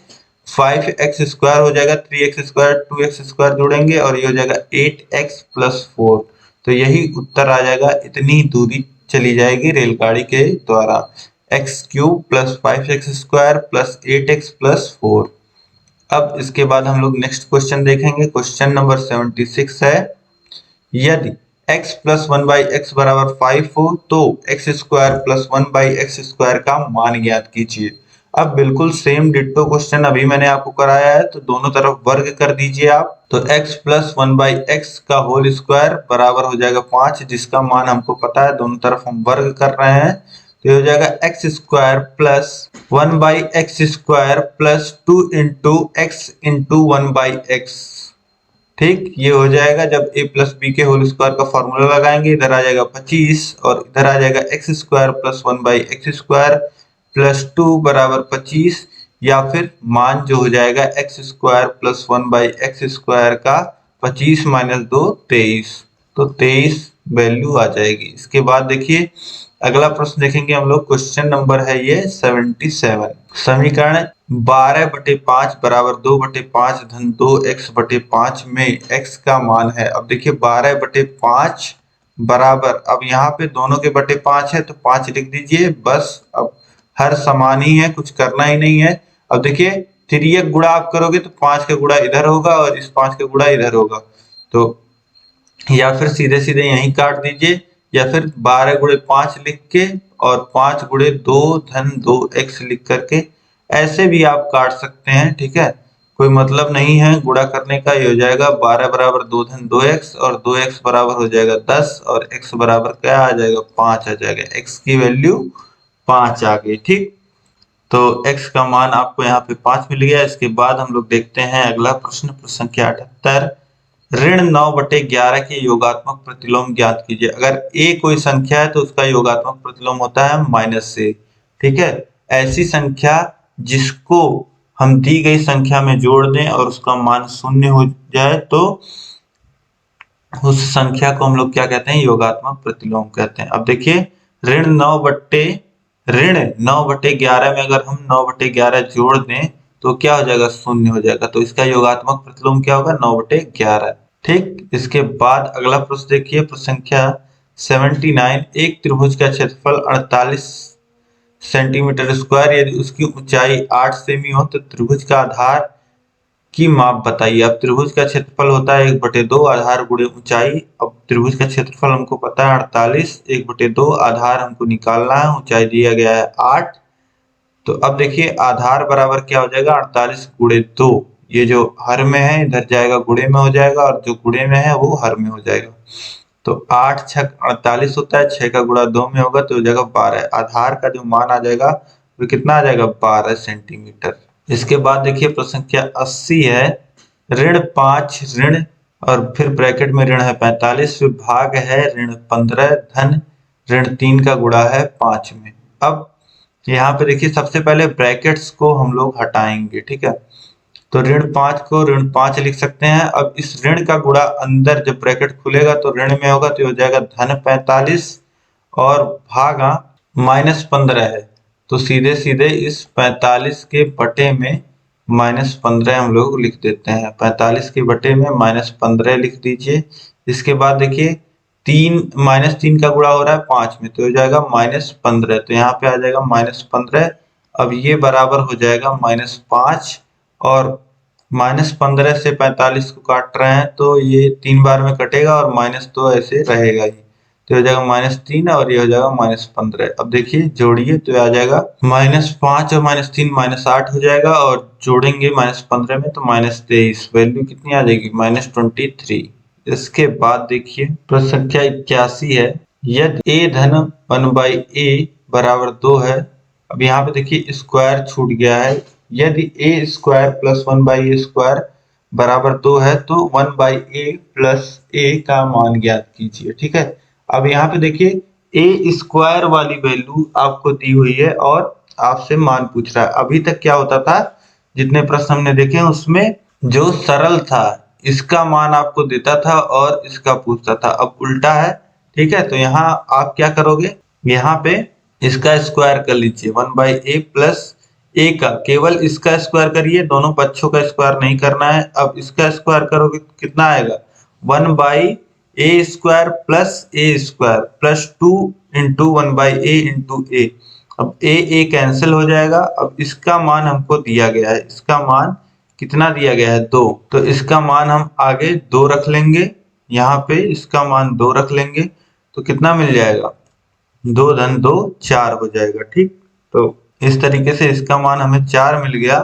5x स्क्वायर हो जाएगा, 3x स्क्वायर 2x स्क्वायर जोड़ेंगे और ये हो जाएगा 8x प्लस 4। तो यही उत्तर आ जाएगा, इतनी दूरी चली जाएगी रेलगाड़ी के द्वारा, x cube plus 5x square plus 8x plus 4। अब इसके बाद हम लोग नेक्स्ट क्वेश्चन देखेंगे। क्वेश्चन नंबर 76 है, यदि x प्लस 1/x बराबर 5 हो तो x square plus 1/x square का मान ज्ञात कीजिए। अब बिल्कुल सेम डिट्टो क्वेश्चन अभी मैंने आपको कराया है, तो दोनों तरफ वर्ग कर दीजिए आप। तो x प्लस 1/x का होल स्क्वायर बराबर हो जाएगा 5, जिसका मान हमको पता है, दोनों तरफ हम वर्ग कर रहे हैं, तो हो जाएगा x square plus 1/x square plus 2 into x into 1/x। ठीक, ये हो जाएगा जब a प्लस बी के होल स्क्वायर का फॉर्मूला लगाएंगे, इधर आ जाएगा 25 और इधर आ जाएगा x square plus 1/x square plus 2 बराबर 25, या फिर मान जो हो जाएगा x square plus 1/x square का 25 माइनस 2 23, तो 23 वैल्यू आ जाएगी। इसके बाद देखिए अगला प्रश्न देखेंगे हम लोग। क्वेश्चन नंबर है ये 77। समीकरण 12/5 बराबर 2/5 धन 2x/5 में x का मान है। अब देखिए 12/5 बराबर, अब यहाँ पे दोनों के बटे 5 है तो 5 लिख दीजिए बस। अब हर समान ही है, कुछ करना ही नहीं है। अब देखिए 3x गुणा आप करोगे तो 5 का गुणा इधर होगा और इस 5 का गुणा इधर होगा, तो या फिर सीधे सीधे यहीं काट दीजिए, या फिर 12 गुणे 5 लिख के और 5 गुणे 2 धन 2x लिख करके ऐसे भी आप काट सकते हैं। ठीक है, कोई मतलब नहीं है गुणा करने का। ये हो जाएगा 12 बराबर 2 धन 2x और 2x बराबर हो जाएगा 10 और x बराबर क्या आ जाएगा, 5 आ जाएगा। x की वैल्यू 5 आ गई। ठीक, तो x का मान आपको यहाँ पे 5 मिल गया। इसके बाद हम लोग देखते हैं अगला प्रश्न, प्रश्न संख्या 78। ऋण 9/11 के योगात्मक प्रतिलोम ज्ञात कीजिए। अगर a कोई संख्या है तो उसका योगात्मक प्रतिलोम होता है -a। ठीक है, ऐसी संख्या जिसको हम दी गई संख्या में जोड़ दें और उसका मान 0 हो जाए तो उस संख्या को हम लोग क्या कहते हैं, योगात्मक प्रतिलोम कहते हैं। अब देखिए ऋण 9/11 में अगर हम 9/11 जोड़ दें तो क्या हो जाएगा, 0 हो जाएगा, तो इसका योगात्मक प्रतिलोम क्या होगा, 9/11। ठीक, इसके बाद अगला प्रश्न देखिए, प्रश्न संख्या 79। एक त्रिभुज का क्षेत्रफल 48 सेंटीमीटर स्क्वायर, यदि उसकी ऊंचाई 8 सेमी हो तो त्रिभुज का आधार की माप बताइए। अब त्रिभुज का क्षेत्रफल होता है 1/2 आधार गुणे ऊंचाई। अब त्रिभुज का क्षेत्रफल हमको पता है 48, 1/2 आधार हमको निकालना है, ऊंचाई दिया गया है 8। तो अब देखिए आधार बराबर क्या हो जाएगा, 48 गुणे 2, ये जो हर में है इधर जाएगा गुणे में हो जाएगा और जो गुणे में है वो हर में हो जाएगा। तो 8 6 48 होता है, 6 का गुणा 2 में होगा तो हो जाएगा 12। आधार का जो मान आ जाएगा वो कितना आ जाएगा, 12 सेंटीमीटर। इसके बाद देखिए प्रश्न संख्या 80 है। ऋण 5 ऋण और फिर ब्रैकेट में ऋण है 45 भाग है ऋण 15 धन ऋण 3 का गुणा है 5 में। अब यहाँ पे देखिए सबसे पहले ब्रैकेट्स को हम लोग हटाएंगे। ठीक है, तो ऋण 5 को ऋण 5 लिख सकते हैं। अब इस ऋण का गुणा अंदर जब ब्रैकेट खुलेगा तो ऋण में होगा, तो हो जाएगा -45 और भागा -15 है, तो सीधे सीधे इस 45 के बटे में -15 हम लोग लिख देते हैं। 45 के बटे में -15 लिख दीजिए। इसके बाद देखिए -3 का गुणा हो रहा है 5 में, तो हो जाएगा -15, तो यहाँ पे आ जाएगा -15। अब ये बराबर हो जाएगा -5 और -15 से 45 को काट रहे हैं तो ये 3 बार में कटेगा और -2 ऐसे रहेगा ही, तो हो जाएगा -3 और ये हो जाएगा -15। अब देखिए जोड़िए तो आ जाएगा -5 और -3 -8 हो जाएगा, और जोड़ेंगे -15 में तो -23, वैल्यू कितनी आ जाएगी -23। इसके बाद देखिए प्रश्न संख्या 81 है, यदि a धन 1/a बराबर 2 है। अब यहाँ पे देखिए स्क्वायर छूट गया है। यदि a square plus 1/a square बराबर 2 है तो 1/a प्लस a का मान ज्ञात कीजिए। ठीक है, अब यहाँ पे देखिए a स्क्वायर वाली वैल्यू आपको दी हुई है और आपसे मान पूछ रहा है। अभी तक क्या होता था, जितने प्रश्न हमने देखे उसमें जो सरल था इसका मान आपको देता था और इसका पूछता था, अब उल्टा है। ठीक है, तो यहाँ आप क्या करोगे, यहाँ पे इसका स्क्वायर कर लीजिए 1/a प्लस a का, केवल इसका स्क्वायर करिए, दोनों पक्षों का स्क्वायर नहीं करना है। अब इसका स्क्वायर करोगे कितना आएगा 1/a स्क्वायर plus a square plus 2 into 1/a into a। अब a कैंसिल हो जाएगा। अब इसका मान हमको दिया गया है, इसका मान कितना दिया गया है 2, तो इसका मान हम आगे 2 रख लेंगे, यहाँ पे इसका मान 2 रख लेंगे, तो कितना मिल जाएगा 2 धन 2 4 हो जाएगा। ठीक, तो इस तरीके से इसका मान हमें 4 मिल गया।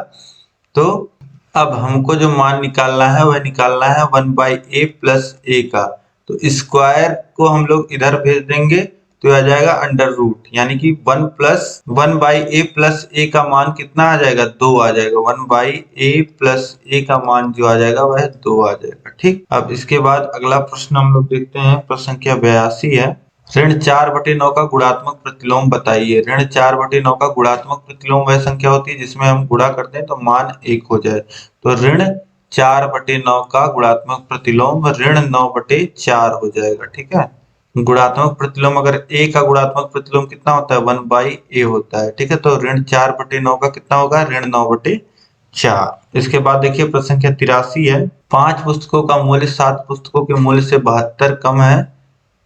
तो अब हमको जो मान निकालना है वह निकालना है 1/a प्लस a का, तो स्क्वायर को हम लोग इधर भेज देंगे तो आ जाएगा अंडर रूट, यानी कि 1/a प्लस a का मान कितना आ जाएगा 2 आ जाएगा। 1/a प्लस a का मान जो आ जाएगा वह 2 आ जाएगा। ठीक, अब इसके बाद अगला प्रश्न हम लोग देखते हैं, प्रश्न संख्या 82 है, ऋण 4/9 का गुणात्मक प्रतिलोम बताइए। ऋण 4/9 का गुणात्मक प्रतिलोम वह संख्या होती है जिसमें हम गुणा करते हैं तो मान 1 हो जाए। तो ऋण 4/9 का गुणात्मक प्रतिलोम ऋण 9/4 हो जाएगा। ठीक है, गुणात्मक प्रतिलोम अगर a का गुणात्मक प्रतिलोम कितना होता है 1/a होता है। ठीक है, तो ऋण 4/9 का कितना होगा ऋण 9/4। इसके बाद देखिए प्रश्न संख्या 83 है, 5 पुस्तकों का मूल्य 7 पुस्तकों के मूल्य से 72 कम है,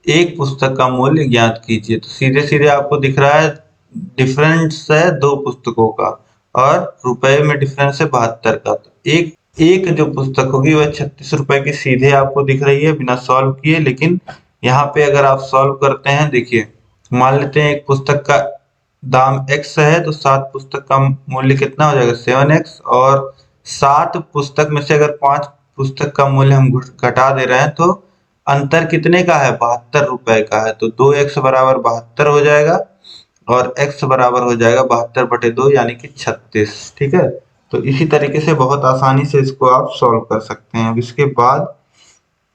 एक पुस्तक का मूल्य ज्ञात कीजिए। तो सीधे सीधे आपको दिख रहा है डिफरेंस है 2 पुस्तकों का और रुपए में डिफरेंस है 72 का, तो एक जो पुस्तक होगी वह 36 रुपए की सीधे आपको दिख रही है बिना सॉल्व किए। लेकिन यहाँ पे अगर आप सॉल्व करते हैं, देखिए मान लेते हैं एक पुस्तक का दाम x है तो 7 पुस्तक का मूल्य कितना हो जाएगा 7x, और 7 पुस्तक में से अगर 5 पुस्तक का मूल्य हम घटा दे रहे हैं तो अंतर कितने का है 72 रुपए का है, तो 2x बराबर 72 हो जाएगा और x बराबर हो जाएगा 72/2 यानी कि 36। ठीक है, तो इसी तरीके से बहुत आसानी से इसको आप सॉल्व कर सकते हैं। अब इसके बाद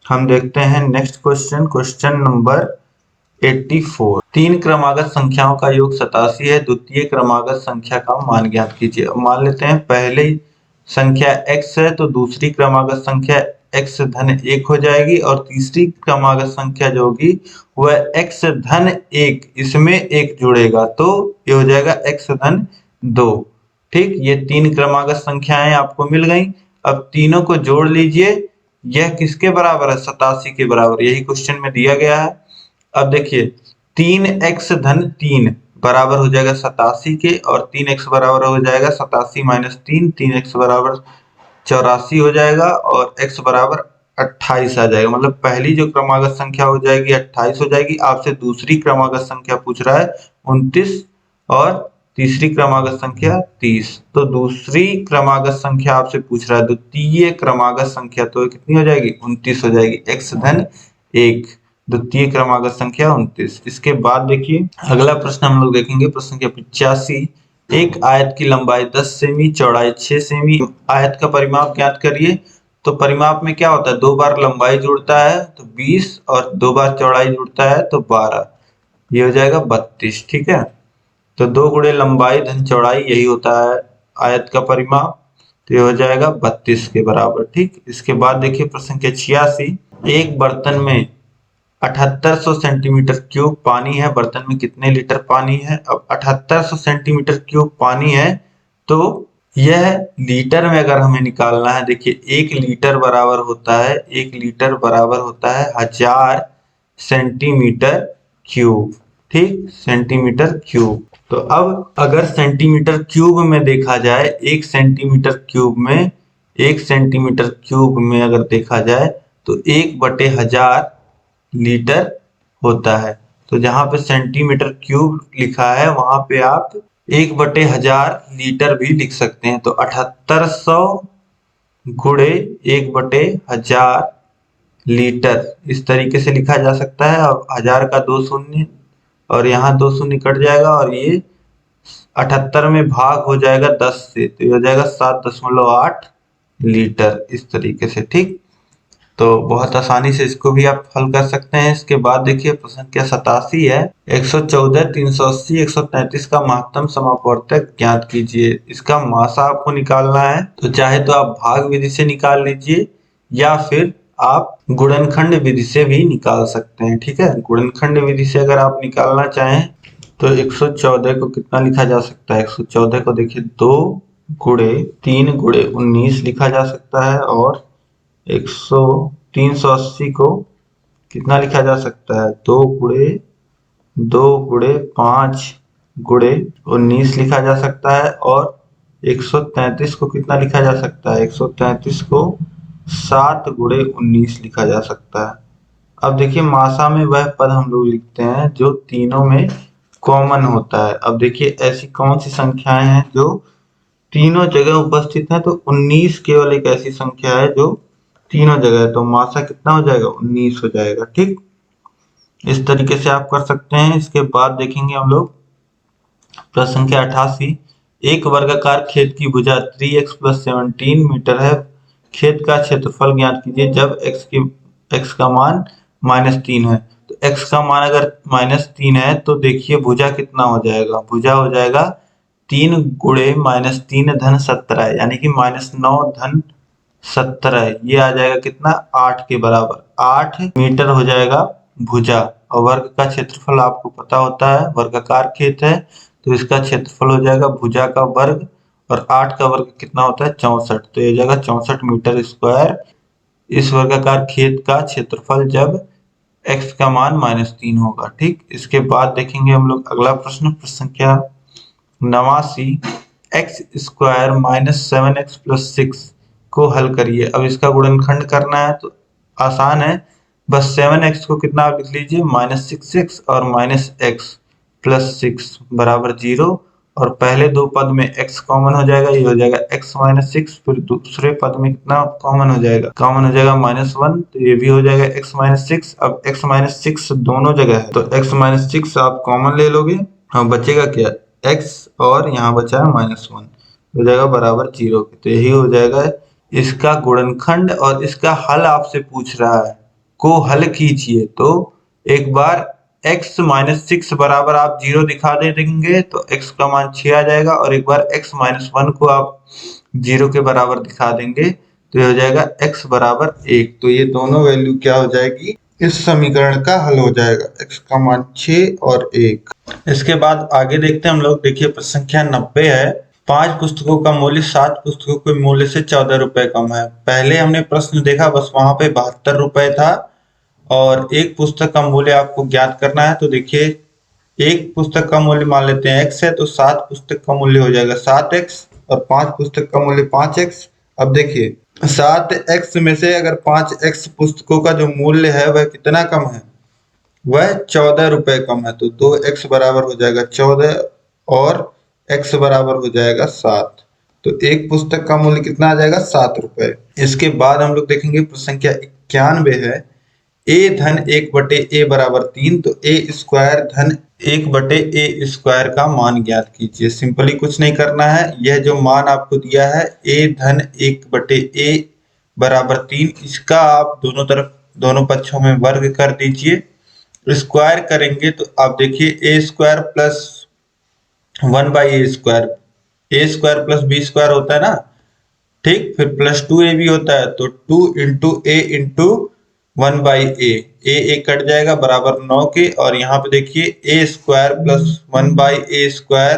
हम देखते हैं नेक्स्ट क्वेश्चन, क्वेश्चन नंबर 84, 3 क्रमागत संख्याओं का योग 87 है, द्वितीय क्रमागत संख्या का मान ज्ञात कीजिए। मान लेते हैं पहले संख्या x है तो दूसरी क्रमागत संख्या x धन 1 हो जाएगी और तीसरी क्रमागत संख्या जो होगी वह x धन 1, इसमें 1 जुड़ेगा तो ये हो जाएगा x धन 2। ठीक, ये 3 क्रमागत संख्याएं आपको मिल गई। अब तीनों को जोड़ लीजिए, यह किसके बराबर है 87 के बराबर, यही क्वेश्चन में दिया गया है। अब देखिए 3x धन 3 बराबर हो जाएगा 87 के, और 3x बराबर हो जाएगा 87 माइनस 3, 3x बराबर 84 हो जाएगा और x बराबर 28 आ जाएगा। मतलब पहली जो क्रमागत संख्या हो जाएगी 28 हो जाएगी। आपसे दूसरी क्रमागत संख्या पूछ रहा है 29 और तीसरी क्रमागत संख्या 30, तो दूसरी क्रमागत संख्या आपसे पूछ रहा है द्वितीय क्रमागत संख्या, तो कितनी हो जाएगी 29 हो जाएगी, x धन 1 द्वितीय क्रमागत संख्या 29। इसके बाद देखिए अगला प्रश्न हम लोग देखेंगे, प्रश्न संख्या 85, एक आयत की लंबाई 10 सेमी चौड़ाई 6 सेमी, आयत का परिमाप ज्ञात करिए। तो परिमाप में क्या होता है 2 बार लंबाई जुड़ता है तो 20 और 2 बार चौड़ाई जुड़ता है तो 12, ये हो जाएगा 32। ठीक है, तो 2 गुणे लंबाई धन चौड़ाई यही होता है आयत का परिमाप। तो ये हो जाएगा 32 के बराबर। ठीक, इसके बाद देखिए प्रश्न संख्या 86, एक बर्तन में 7800 सेंटीमीटर क्यूब पानी है, बर्तन में कितने लीटर पानी है। अब 7800 सेंटीमीटर क्यूब पानी है तो यह लीटर में अगर हमें निकालना है, देखिए 1 लीटर बराबर होता है, 1 लीटर बराबर होता है 1000 सेंटीमीटर क्यूब। ठीक, सेंटीमीटर क्यूब। तो अब अगर सेंटीमीटर क्यूब में देखा जाए, 1 सेंटीमीटर क्यूब में अगर देखा जाए तो 1/1000 लीटर होता है। तो जहां पे सेंटीमीटर क्यूब लिखा है वहां पे आप 1/1000 लीटर भी लिख सकते हैं। तो 7800 गुणे 1/1000 लीटर इस तरीके से लिखा जा सकता है। अब 1000 का 2 शून्य और यहाँ 2 शून्य कट जाएगा और ये 78 में भाग हो जाएगा 10 से, तो ये हो जाएगा 7.8 लीटर इस तरीके से। ठीक, तो बहुत आसानी से इसको भी आप हल कर सकते हैं। इसके बाद देखिए प्रश्न संख्या 87 है, 114, 380, 133 का महत्तम समापवर्तक ज्ञात कीजिए। इसका मासा आपको निकालना है, तो चाहे तो आप भाग विधि से निकाल लीजिए या फिर आप गुणनखंड विधि से भी निकाल सकते हैं। ठीक है, गुणनखंड विधि से अगर आप निकालना चाहें तो 114 को कितना लिखा जा सकता है, 114 को देखिए 2 गुणे 3 गुणे 19 लिखा जा सकता है और 380 को कितना लिखा जा सकता है, 2 गुणे 5 गुणे 19 लिखा जा सकता है और 133 को कितना लिखा जा सकता है, 133 को 7 गुणे 19 लिखा जा सकता है। अब देखिए मासा में वह पद हम लोग लिखते हैं जो तीनों में कॉमन होता है। अब देखिए ऐसी कौन सी संख्याएं हैं जो तीनों जगह उपस्थित है, तो 19 केवल एक ऐसी संख्या है जो तीनों जगह है, तो मासा कितना हो जाएगा, 19 हो जाएगा। ठीक, इस तरीके से आप कर सकते हैं। इसके बाद देखेंगे हम लोग प्रश्न संख्या 88, एक वर्गाकार खेत की भुजा 3x + 17 मीटर है, खेत का क्षेत्रफल ज्ञात कीजिए जब x का मान -3 है। तो x का मान अगर -3 है तो देखिए भुजा कितना हो जाएगा, भुजा हो जाएगा 3 गुणे -3 धन 17, यानी कि -9 धन 17, ये आ जाएगा कितना, 8 के बराबर, 8 मीटर हो जाएगा भुजा। और वर्ग का क्षेत्रफल आपको पता होता है, वर्गाकार खेत है तो इसका क्षेत्रफल हो जाएगा भुजा का वर्ग और 8 का वर्ग कितना होता है, 64, तो ये जाएगा 64 मीटर स्क्वायर इस वर्गाकार खेत का क्षेत्रफल जब x का मान -3 होगा। ठीक, इसके बाद देखेंगे हम लोग अगला प्रश्न, प्रश्न संख्या 89, x² - 7x + 6 को हल करिए। अब इसका गुणनखंड करना है तो आसान है, बस 7x को कितना आप लिख लीजिए, -6x और -x + 6 बराबर 0 और पहले दो पद में x कॉमन हो जाएगा, ये हो जाएगा x - 6, फिर दूसरे पद में कितना कॉमन हो जाएगा, कॉमन हो जाएगा -1, तो ये भी हो जाएगा x - 6। अब x - 6 दोनों जगह है तो x - 6 आप कॉमन ले लोगे, हाँ बचेगा क्या, x और यहाँ बचा है -1, हो जाएगा बराबर 0 के। तो यही हो जाएगा इसका गुणनखंड और इसका हल आपसे पूछ रहा है, को हल कीजिए। तो एक बार x - 6 बराबर आप 0 दिखा देंगे तो x का मान 6 आ जाएगा और एक बार x - 1 को आप 0 के बराबर दिखा देंगे तो ये हो जाएगा x बराबर 1। तो ये दोनों वैल्यू क्या हो जाएगी, इस समीकरण का हल हो जाएगा, x का मान 6 और 1। इसके बाद आगे देखते हैं हम लोग, देखिए प्रश्न संख्या 90 है, 5 पुस्तकों का मूल्य 7 पुस्तकों के मूल्य से 14 रुपए कम है। पहले हमने प्रश्न देखा बस वहां पे 72 रुपए था और एक पुस्तक का मूल्य आपको ज्ञात करना है। तो देखिए एक पुस्तक का मूल्य मान लेते हैं x है, तो 7 पुस्तक का मूल्य हो जाएगा 7x और 5 पुस्तक का मूल्य 5x। अब देखिए 7x में से अगर 5x पुस्तकों का जो मूल्य है वह कितना कम है, वह 14 रुपए कम है, तो 2x बराबर हो जाएगा 14 और x बराबर हो जाएगा 7। तो एक पुस्तक का मूल्य कितना आ जाएगा, 7 रुपए। इसके बाद हम लोग देखेंगे प्रश्न संख्या 91 है, a धन 1/a बराबर 3, तो a² धन 1/a² का मान ज्ञात कीजिए। सिंपली कुछ नहीं करना है, यह जो मान आपको दिया है a धन 1/a बराबर 3, इसका आप दोनों पक्षों में वर्ग कर दीजिए, स्क्वायर करेंगे तो आप देखिए a² + 1/a², a² + b² होता है ना, ठीक। फिर प्लस 2ab होता है तो 2 into A into 1/a, A कट जाएगा बराबर 9 के, और यहाँ पे देखिए ए स्क्वायर प्लस 1/a स्क्वायर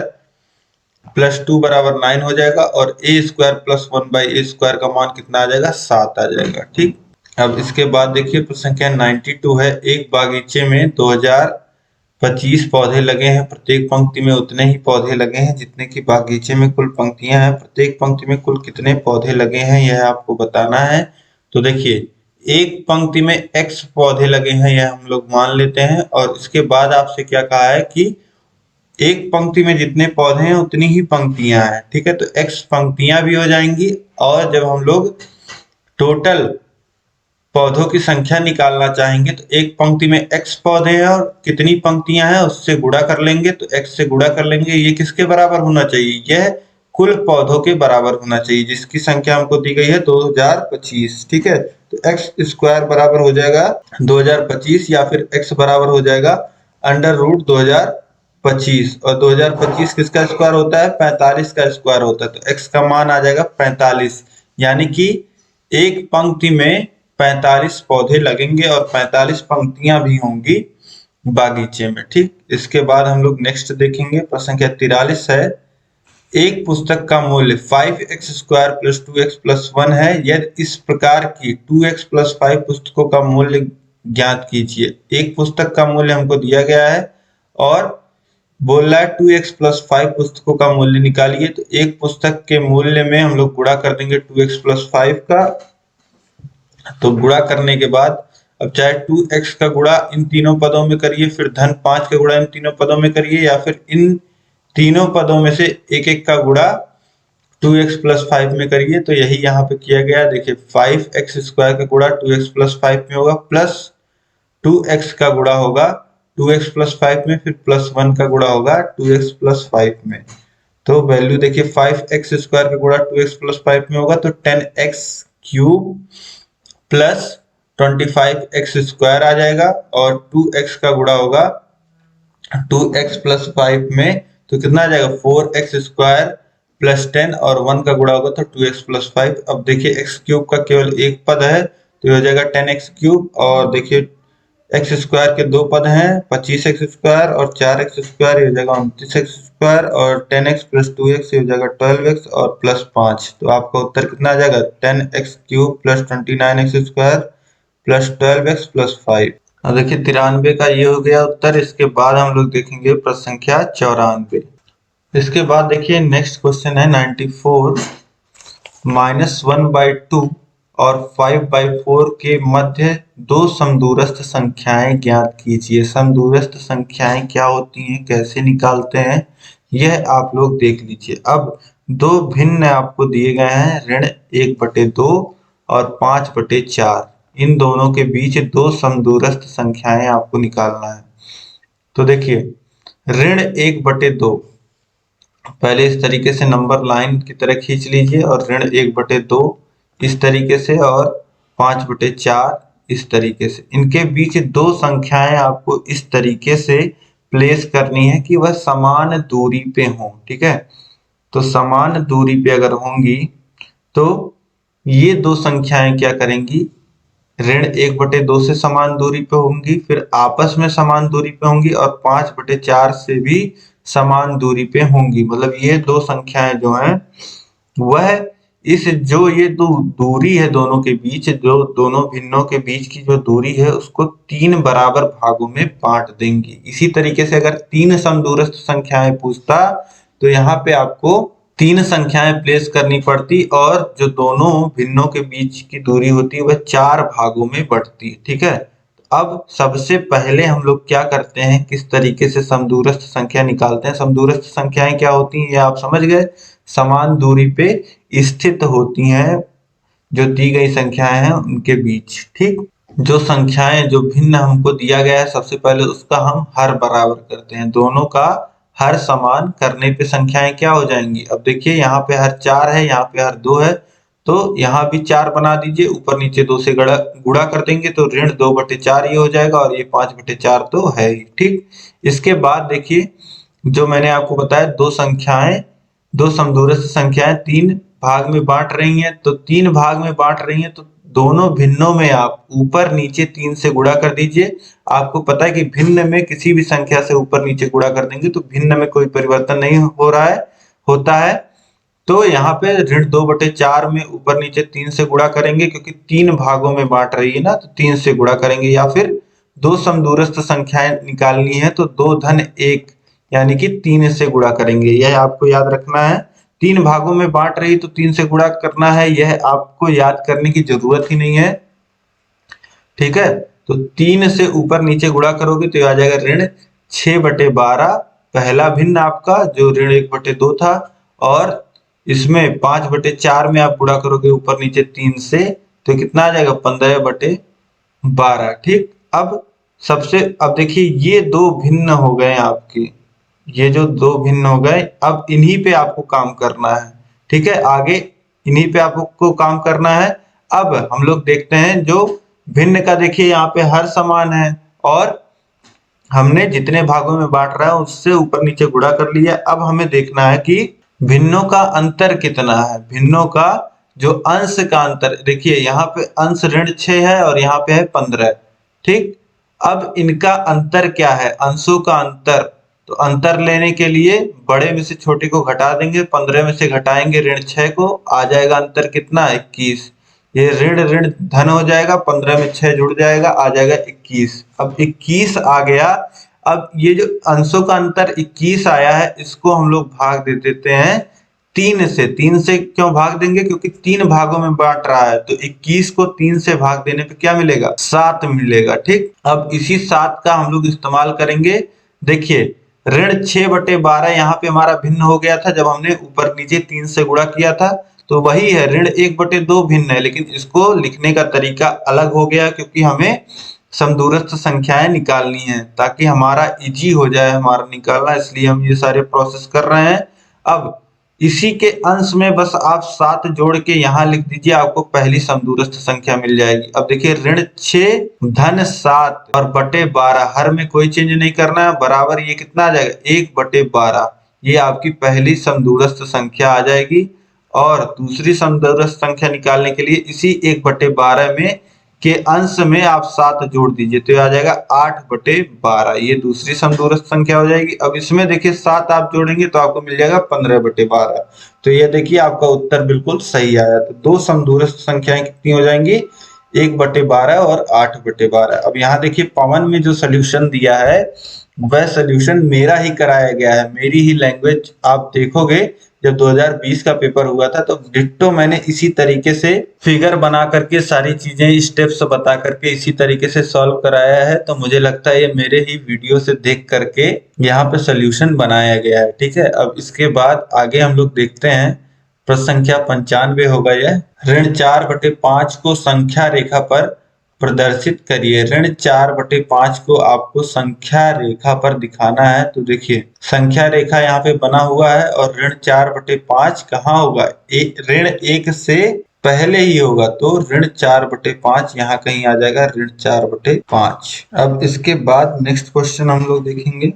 प्लस 2 बराबर 9 हो जाएगा, और ए स्क्वायर प्लस 1/a स्क्वायर का मान कितना आ जाएगा, 7 आ जाएगा। ठीक। अब इसके बाद देखिए प्रश्न संख्या 92 है। एक बागीचे में 2025 पौधे लगे हैं, प्रत्येक पंक्ति में उतने ही पौधे लगे हैं जितने की बागीचे में कुल पंक्तियां हैं। प्रत्येक पंक्ति में कुल कितने पौधे लगे हैं यह आपको बताना है। तो देखिए एक पंक्ति में x पौधे लगे हैं यह हम लोग मान लेते हैं, और इसके बाद आपसे क्या कहा है कि एक पंक्ति में जितने पौधे हैं उतनी ही पंक्तियां हैं। ठीक है, तो x पंक्तियां भी हो जाएंगी, और जब हम लोग टोटल पौधों की संख्या निकालना चाहेंगे तो एक पंक्ति में x पौधे हैं और कितनी पंक्तियां हैं उससे गुणा कर लेंगे, तो x से गुणा कर लेंगे। ये किसके बराबर होना चाहिए, यह कुल पौधों के बराबर होना चाहिए जिसकी संख्या हमको दी गई है 2025। ठीक है, तो x स्क्वायर बराबर हो जाएगा 2025, या फिर x बराबर हो जाएगा अंडर रूट 2025, और 2025 किसका स्क्वायर होता है, 45 का स्क्वायर होता है, तो x का मान आ जाएगा 45। यानी कि एक पंक्ति में 45 पौधे लगेंगे और 45 पंक्तियां भी होंगी बागीचे में। ठीक। इसके बाद हम लोग नेक्स्ट देखेंगे, प्रश्न संख्या 43 है। एक पुस्तक का मूल्य 5x square plus 2x plus 1 है, यदि इस प्रकार की 2x प्लस 5 पुस्तकों का मूल्य ज्ञात कीजिए। एक पुस्तक का मूल्य हमको दिया गया है और बोल रहा है 2x प्लस 5 पुस्तकों का मूल्य निकालिए। तो एक पुस्तक के मूल्य में हम लोग गुणा कर देंगे 2x प्लस 5 का, तो गुणा करने के बाद अब चाहे 2x का गुणा इन तीनों पदों में करिए, फिर धन 5 का गुणा इन तीनों पदों में करिए, या फिर इन तीनों पदों में से एक एक का गुणा 2x प्लस 5 में करिए। तो यही यहाँ पे किया गया। देखिए 5x स्क्वायर का गुणा 2x प्लस 5 में होगा, प्लस 2x का गुणा होगा 2x प्लस 5 में, फिर प्लस 1 का गुणा होगा 2x प्लस 5 में। तो वैल्यू देखिए 5x स्क्वायर का गुणा 2x प्लस 5 में होगा तो 10x cube plus 25x square आ जाएगा, और 2x का गुणा होगा 2x प्लस 5 में, तो कितना आ जाएगा 4x स्क्वायर प्लस 10, और 1 का गुणा होगा तो 2x प्लस 5। अब देखिए x क्यूब का केवल एक पद है तो ये हो जाएगा 10x क्यूब, और देखिए x स्क्वायर के दो पद हैं 25x स्क्वायर और 4x स्क्वायर, ये हो जाएगा 29x स्क्वायर, और 10x प्लस 2x ये हो जाएगा 12x और प्लस 5। तो आपका उत्तर कितना आ जाएगा 10x cube plus 29x square plus 12x plus 5। अब देखिए 93 का ये हो गया उत्तर। इसके बाद हम लोग देखेंगे प्रश्न संख्या 94। इसके बाद देखिए नेक्स्ट क्वेश्चन है 94। -1/2 और 5/4 के मध्य दो समदूरस्थ संख्याएं ज्ञात कीजिए। समदूरस्थ संख्याएं क्या होती हैं, कैसे निकालते हैं, यह आप लोग देख लीजिए। अब दो भिन्न आपको दिए गए हैं, ऋण 1/2 और 5/4। इन दोनों के बीच दो समदूरस्थ संख्याएं आपको निकालना है। तो देखिए ऋण 1/2 पहले इस तरीके से नंबर लाइन की तरह खींच लीजिए, और ऋण 1/2 इस तरीके से, और 5/4 इस तरीके से। इनके बीच दो संख्याएं आपको इस तरीके से प्लेस करनी है कि वह समान दूरी पे हो। ठीक है, तो समान दूरी पे अगर होंगी तो ये दो संख्याएं क्या करेंगी, ऋण 1/2 से समान दूरी पे होंगी, फिर आपस में समान दूरी पे होंगी, और 5/4 से भी समान दूरी पे होंगी। मतलब ये दो संख्याएं जो हैं वह इस जो ये दो दूरी है दोनों के बीच, जो दोनों भिन्नों के बीच की जो दूरी है उसको 3 बराबर भागों में बांट देंगी। इसी तरीके से अगर 3 समदूरस्थ संख्याएं पूछता तो यहाँ पे आपको 3 संख्याएं प्लेस करनी पड़ती, और जो दोनों भिन्नों के बीच की दूरी होती है वह 4 भागों में बढ़ती। ठीक है, अब सबसे पहले हम लोग क्या करते हैं, किस तरीके से समदूरस्थ संख्या निकालते हैं। समदूरस्थ संख्याएं क्या होती हैं ये आप समझ गए, समान दूरी पे स्थित होती हैं जो दी गई संख्याएं हैं उनके बीच। ठीक, जो संख्याएं जो भिन्न हमको दिया गया है सबसे पहले उसका हम हर बराबर करते हैं। दोनों का हर समान करने पे संख्याएं क्या हो जाएंगी। अब देखिए यहाँ पे हर 4 है, यहाँ पे हर 2 है, तो यहाँ भी 4 बना दीजिए, ऊपर नीचे 2 से गुणा कर देंगे तो ऋण 2/4 ये हो जाएगा, और ये 5/4 तो है ही। ठीक, इसके बाद देखिए जो मैंने आपको बताया दो समदूरस्थ संख्याएं 3 भाग में बांट रही हैं, तो 3 भाग में बांट रही हैं, तो दोनों भिन्नों में आप ऊपर नीचे 3 से गुणा कर दीजिए। आपको पता है कि भिन्न में किसी भी संख्या से ऊपर नीचे गुणा कर देंगे तो भिन्न में कोई परिवर्तन नहीं हो रहा है होता है। तो यहाँ पे ऋण 2/4 में ऊपर नीचे 3 से गुणा करेंगे, क्योंकि 3 भागों में बांट रही है ना, तो 3 से गुणा करेंगे। या फिर दो समदूरस्थ संख्याएं निकालनी है तो 2 धन 1 यानी कि 3 से गुणा करेंगे। यह आपको याद रखना है। 3 भागों में बांट रही तो 3 से गुणा करना है, यह आपको याद करने की जरूरत ही नहीं है। ठीक है, तो 3 से ऊपर नीचे गुणा करोगे तो आ जाएगा ऋण 6/12, पहला भिन्न आपका जो ऋण 1/2 था, और इसमें 5/4 में आप गुणा करोगे ऊपर नीचे 3 से, तो कितना आ जाएगा 15/12। ठीक, अब देखिए ये दो भिन्न हो गए आपके, ये जो दो भिन्न हो गए, अब इन्हीं पे आपको काम करना है। ठीक है, आगे इन्हीं पे आपको काम करना है। अब हम लोग देखते हैं जो भिन्न का, देखिए यहाँ पे हर समान है और हमने जितने भागों में बांट रहा है उससे ऊपर नीचे गुणा कर लिया। अब हमें देखना है कि भिन्नों का अंतर कितना है। भिन्नों का जो अंश का अंतर, देखिए यहाँ पे अंश ऋण 6 है और यहाँ पे है 15। ठीक, अब इनका अंतर क्या है, अंशों का अंतर। तो अंतर लेने के लिए बड़े में से छोटे को घटा देंगे, 15 में से घटाएंगे ऋण 6 को, आ जाएगा अंतर कितना 21। ये ऋण ऋण धन हो जाएगा, 15 में 6 जुड़ जाएगा, आ जाएगा 21। अब 21 आ गया। अब ये जो अंशों का अंतर 21 आया है, इसको हम लोग भाग दे देते हैं 3 से। 3 से क्यों भाग देंगे, क्योंकि 3 भागों में बांट रहा है, तो 21 को 3 से भाग देने पे क्या मिलेगा, 7 मिलेगा। ठीक, अब इसी 7 का हम लोग इस्तेमाल करेंगे। देखिए ऋण 6/12 यहाँ पे हमारा भिन्न हो गया था जब हमने ऊपर नीचे 3 से गुणा किया था, तो वही है ऋण 1/2 भिन्न है, लेकिन इसको लिखने का तरीका अलग हो गया, क्योंकि हमें समदूरस्थ संख्याएं निकालनी है ताकि हमारा इजी हो जाए हमारा निकालना, इसलिए हम ये सारे प्रोसेस कर रहे हैं। अब इसी के अंश में बस आप 7 जोड़ के यहाँ लिख दीजिए, आपको पहली समदूरस्थ संख्या मिल जाएगी। अब देखिए ऋण 6 धन 7 और बटे 12, हर में कोई चेंज नहीं करना है, बराबर ये कितना आ जाएगा 1/12। ये आपकी पहली समदूरस्थ संख्या आ जाएगी। और दूसरी समदूरस्थ संख्या निकालने के लिए इसी 1/12 में के अंश में आप 7 जोड़ दीजिए, तो आ जाएगा 8/12। ये दूसरी समदूरस्थ संख्या हो जाएगी। अब इसमें देखिए 7 आप जोड़ेंगे तो आपको मिल जाएगा 15/12। तो ये देखिए आपका उत्तर बिल्कुल सही आया। तो दो समदूरस्थ संख्याएं कितनी हो जाएंगी, 1/12 और 8/12। अब यहाँ देखिए पवन में जो सोल्यूशन दिया है वह सोल्यूशन मेरा ही कराया गया है, मेरी ही लैंग्वेज। आप देखोगे जब 2020 का पेपर हुआ था तो डिट्टो मैंने इसी तरीके से फिगर बना करके सारी चीजें स्टेप्स बता करके इसी तरीके से सॉल्व कराया है। तो मुझे लगता है ये मेरे ही वीडियो से देख करके यहाँ पे सोल्यूशन बनाया गया है। ठीक है, अब इसके बाद आगे हम लोग देखते हैं प्रश्न संख्या 95 होगा यह। ऋण 4/5 को संख्या रेखा पर प्रदर्शित करिए। ऋण 4/5 को आपको संख्या रेखा पर दिखाना है। तो देखिए संख्या रेखा यहाँ पे बना हुआ है और ऋण 4/5 कहाँ होगा, ऋण 1 से पहले ही होगा, तो ऋण 4/5 यहाँ कहीं आ जाएगा, ऋण 4/5। अब इसके बाद नेक्स्ट क्वेश्चन हम लोग देखेंगे,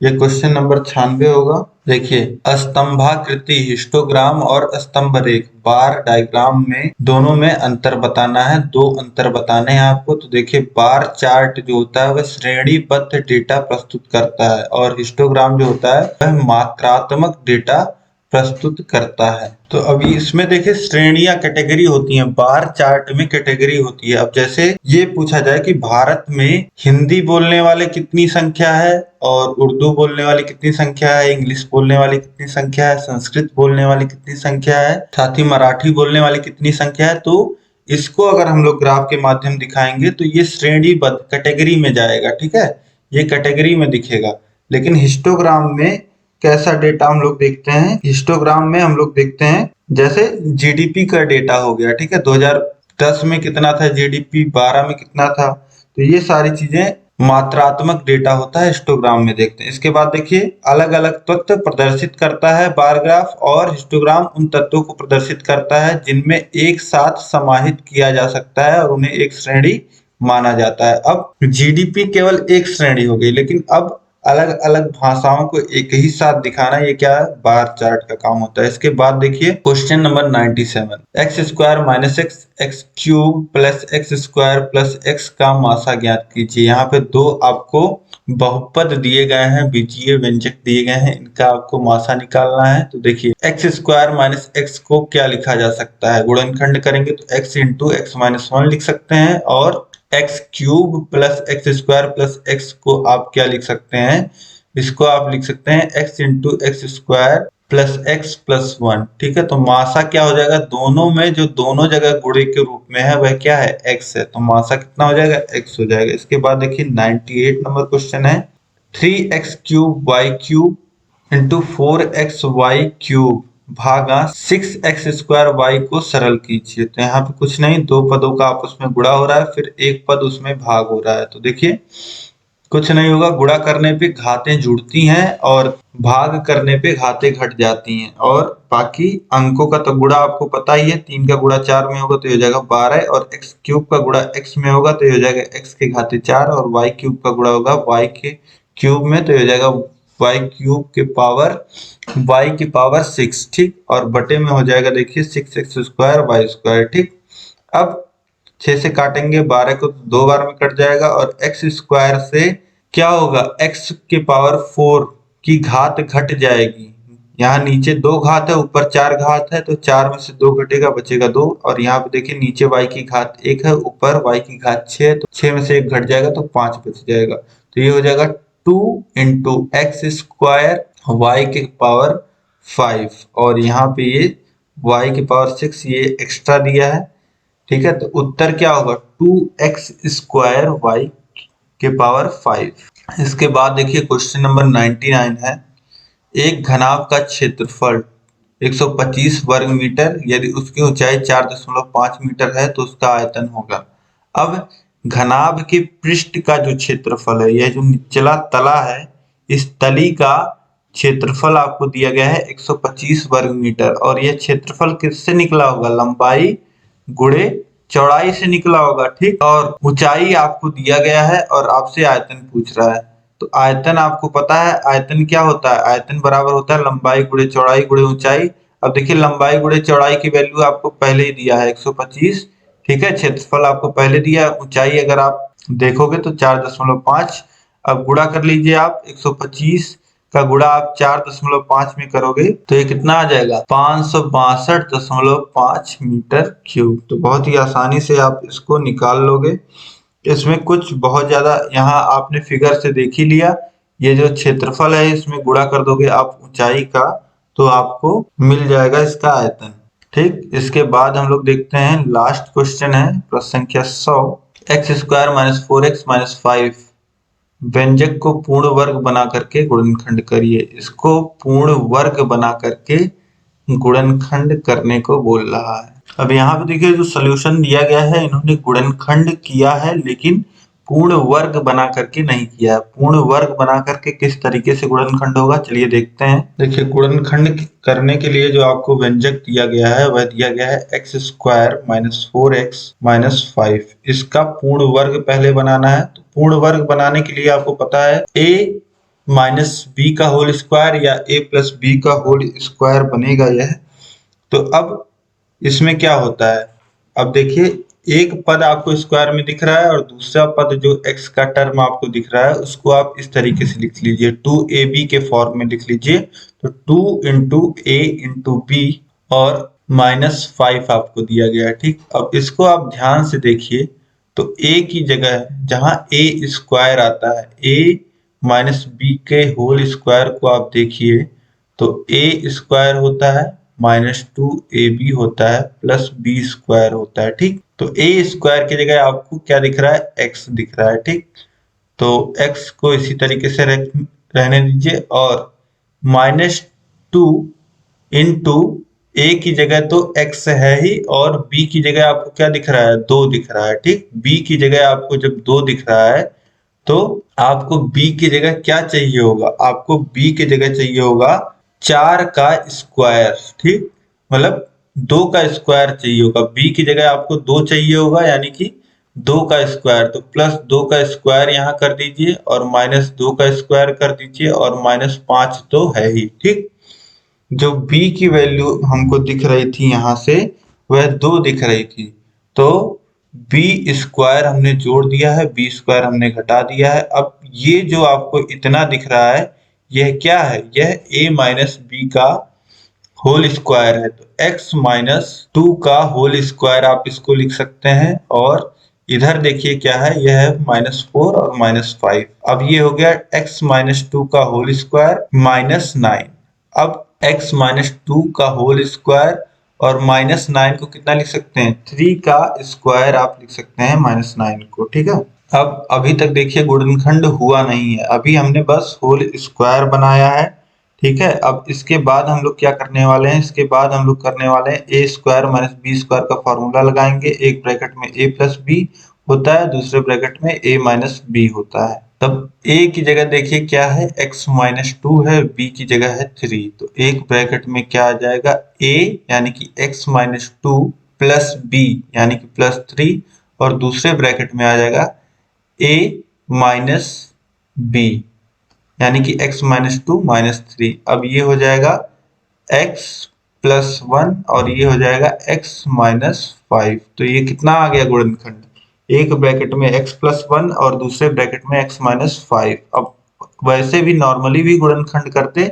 ये क्वेश्चन नंबर 96 होगा। देखिए स्तंभाकृति हिस्टोग्राम और स्तंभ रेख बार डायग्राम में दोनों में अंतर बताना है। 2 अंतर बताने हैं आपको। तो देखिए बार चार्ट जो होता है वह श्रेणीबद्ध डेटा प्रस्तुत करता है और हिस्टोग्राम जो होता है वह मात्रात्मक डेटा प्रस्तुत करता है। तो अभी इसमें देखिए श्रेणियां कैटेगरी होती हैं, बार चार्ट में कैटेगरी होती है। अब जैसे ये पूछा जाए कि भारत में हिंदी बोलने वाले कितनी संख्या है और उर्दू बोलने वाली कितनी संख्या है, इंग्लिश बोलने वाली कितनी संख्या है, संस्कृत बोलने वाली कितनी संख्या है, साथ ही मराठी बोलने वाली कितनी संख्या है, तो इसको अगर हम लोग ग्राफ के माध्यम दिखाएंगे तो ये श्रेणीबद्ध कैटेगरी में जाएगा। ठीक है, ये कैटेगरी में दिखेगा। लेकिन हिस्टोग्राम में कैसा डेटा हम लोग देखते हैं, हिस्टोग्राम में हम लोग देखते हैं जैसे जीडीपी का डेटा हो गया। ठीक है, 2010 में कितना था जीडीपी, 12 में कितना था, तो ये सारी चीजें मात्रात्मक डेटा होता है हिस्टोग्राम में देखते हैं। इसके बाद देखिए अलग अलग तत्व प्रदर्शित करता है बार ग्राफ, और हिस्टोग्राम उन तत्वों को प्रदर्शित करता है जिनमें एक साथ समाहित किया जा सकता है और उन्हें एक श्रेणी माना जाता है। अब जीडीपी केवल एक श्रेणी हो गई, लेकिन अब अलग अलग भाषाओं को एक ही साथ दिखाना, ये क्या है, बार चार्ट का काम होता है। इसके बाद देखिए question number 97, x square minus x x cube plus x square plus x का मासा ज्ञात कीजिए। यहाँ पे दो आपको बहुपद दिए गए हैं, बीजीय व्यंजक दिए गए हैं, इनका आपको मासा निकालना है। तो देखिए एक्स स्क्वायर माइनस एक्स को क्या लिखा जा सकता है, गुणनखंड करेंगे तो x into x minus one लिख सकते हैं, और x cube plus x square plus x को आप क्या लिख सकते हैं, इसको आप लिख सकते हैं x into x square plus x plus one. ठीक है, तो मासा क्या हो जाएगा, दोनों में जो दोनों जगह गुणे के रूप में है वह क्या है, एक्स है, तो मासा कितना हो जाएगा, एक्स हो जाएगा। इसके बाद देखिए 98 नंबर क्वेश्चन है, 3x cube y cube into 4x y cube भागा 6x स्क्वायर वाई को सरल कीजिए। तो यहाँ पे कुछ नहीं, दो पदों का आपस में गुणा हो रहा है, फिर एक पद उसमें भाग हो रहा है। तो देखिए कुछ नहीं होगा, गुणा करने पे घातें जुड़ती हैं और भाग करने पे घातें घट जाती हैं, और बाकी अंकों का तो गुणा आपको पता ही है, 3 का गुणा 4 में होगा तो ये हो जाएगा 12, और x क्यूब का गुणा x में होगा तो ये हो जाएगा x के घाते 4, और y क्यूब का गुणा होगा y के क्यूब में तो ये हो जाएगा y क्यूब के पावर y की पावर 6। ठीक, और बटे में हो जाएगा देखिए 6x स्क्वायर वाई स्क्वायर। ठीक, अब 6 से काटेंगे 12 को तो 2 बार में कट जाएगा, और x स्क्वायर से क्या होगा, x के पावर 4 की घात घट जाएगी। यहाँ नीचे 2 घात है, ऊपर 4 घात है, तो 4 में से 2 घटेगा, बचेगा 2, और यहाँ पे देखिए नीचे y की घात 1 है, ऊपर y की घात 6 है, तो 6 में से 1 घट जाएगा तो 5 बच जाएगा। तो ये हो जाएगा 2 इंटू एक्स स्क्वायर वाई के पावर 5, और यहाँ पे ये y की पावर 6 ये एक्स्ट्रा दिया है। ठीक है, तो उत्तर क्या होगा, 2x स्क्वायर वाई के पावर 5। इसके बाद देखिए क्वेश्चन नंबर 99 है, एक घनाभ का क्षेत्रफल 125 वर्ग मीटर, यदि उसकी ऊंचाई 4.5 मीटर है तो उसका आयतन होगा। अब घनाभ के पृष्ठ का जो क्षेत्रफल है, यह जो निचला तला है, इस तली का क्षेत्रफल आपको दिया गया है 125 वर्ग मीटर, और यह क्षेत्रफल किससे निकला होगा, लंबाई गुणे चौड़ाई से निकला होगा। ठीक, और ऊंचाई आपको दिया गया है और आपसे आयतन पूछ रहा है। तो आयतन आपको पता है, आयतन क्या होता है, आयतन बराबर होता है लंबाई गुणे चौड़ाई गुणे ऊंचाई। अब देखिए लंबाई गुणे चौड़ाई की वैल्यू आपको पहले ही दिया है 125। ठीक है, क्षेत्रफल आपको पहले दिया है, ऊंचाई अगर आप देखोगे तो 4.5। अब गुणा कर लीजिए आप, 125 का गुणा आप 4.5 में करोगे तो ये कितना आ जाएगा, 562.5 मीटर क्यूब। तो बहुत ही आसानी से आप इसको निकाल लोगे। इसमें कुछ बहुत ज्यादा, यहाँ आपने फिगर से देख ही लिया, ये जो क्षेत्रफल है इसमें गुणा कर दोगे आप ऊंचाई का तो आपको मिल जाएगा इसका आयतन। ठीक, इसके बाद हम लोग देखते हैं लास्ट क्वेश्चन है, प्रश्न संख्या 100, x square minus 4x minus 5 व्यंजक को पूर्ण वर्ग बना करके गुणनखंड करिए। इसको पूर्ण वर्ग बना करके गुणनखंड करने को बोल रहा है। अब यहाँ पे देखिए जो सॉल्यूशन दिया गया है, इन्होंने गुणनखंड किया है लेकिन पूर्ण वर्ग बना करके नहीं किया है। पूर्ण वर्ग बना करके किस तरीके से गुणनखंड होगा, चलिए देखते हैं। देखिए गुणनखंड करने के लिए जो आपको व्यंजक दिया गया है वह दिया गया है x square minus 4x minus 5। इसका पूर्ण वर्ग पहले बनाना है। तो पूर्ण वर्ग बनाने के लिए आपको पता है a माइनस बी का होल स्क्वायर या a प्लस बी का होल स्क्वायर बनेगा यह। तो अब इसमें क्या होता है, अब देखिए एक पद आपको स्क्वायर में दिख रहा है और दूसरा पद जो x का टर्म आपको दिख रहा है उसको आप इस तरीके से लिख लीजिए, 2ab के फॉर्म में लिख लीजिए। तो 2 इंटू ए इंटू बी और माइनस 5 आपको दिया गया है। ठीक, अब इसको आप ध्यान से देखिए तो a की जगह जहां a स्क्वायर आता है, a माइनस बी के होल स्क्वायर को आप देखिए तो a स्क्वायर होता है माइनस 2ab होता है प्लस बी स्क्वायर होता है। ठीक, तो a स्क्वायर की जगह आपको क्या दिख रहा है, x दिख रहा है। ठीक, तो x को इसी तरीके से रहने दीजिए, और माइनस 2 इंटू a की जगह तो x है ही और b की जगह आपको क्या दिख रहा है, 2 दिख रहा है। ठीक, b की जगह आपको जब 2 दिख रहा है तो आपको b की जगह क्या चाहिए होगा, आपको b की जगह चाहिए होगा 4 का स्क्वायर। ठीक, मतलब 2 का स्क्वायर चाहिए होगा, b की जगह आपको 2 चाहिए होगा, यानी कि 2 का स्क्वायर, तो प्लस 2 का स्क्वायर यहाँ कर दीजिए और माइनस 2 का स्क्वायर कर दीजिए और -5 तो है ही। ठीक, जो b की वैल्यू हमको दिख रही थी यहाँ से वह 2 दिख रही थी, तो b स्क्वायर हमने जोड़ दिया है, b स्क्वायर हमने घटा दिया है। अब ये जो आपको इतना दिख रहा है यह क्या है, यह a माइनस बी का होल स्क्वायर है, तो x माइनस 2 का होल स्क्वायर आप इसको लिख सकते हैं। और इधर देखिए क्या है, यह है -4 और -5। अब ये हो गया x माइनस 2 का होल स्क्वायर -9। अब x माइनस 2 का होल स्क्वायर और -9 को कितना लिख सकते हैं, 3 का स्क्वायर आप लिख सकते हैं -9 को। ठीक है, अब अभी तक देखिए गुणनखंड हुआ नहीं है, अभी हमने बस होल स्क्वायर बनाया है। ठीक है, अब इसके बाद हम लोग क्या करने वाले हैं, इसके बाद हम लोग करने वाले हैं ए स्क्वायर माइनस बी स्क्वायर का फॉर्मूला लगाएंगे। एक ब्रैकेट में a प्लस बी होता है, दूसरे ब्रैकेट में a माइनस बी होता है। तब a की जगह देखिए क्या है, x माइनस 2 है, b की जगह है 3, तो एक ब्रैकेट में क्या आ जाएगा, a यानी कि x माइनस 2 प्लस b यानी कि प्लस 3, और दूसरे ब्रैकेट में आ जाएगा a माइनस बी यानी कि x माइनस 2 माइनस 3। अब ये हो जाएगा x प्लस 1 और ये हो जाएगा x माइनस 5। तो ये कितना आ गया गुणनखंड, एक ब्रैकेट में x प्लस 1 और दूसरे ब्रैकेट में x माइनस 5। अब वैसे भी नॉर्मली भी गुणनखंड करते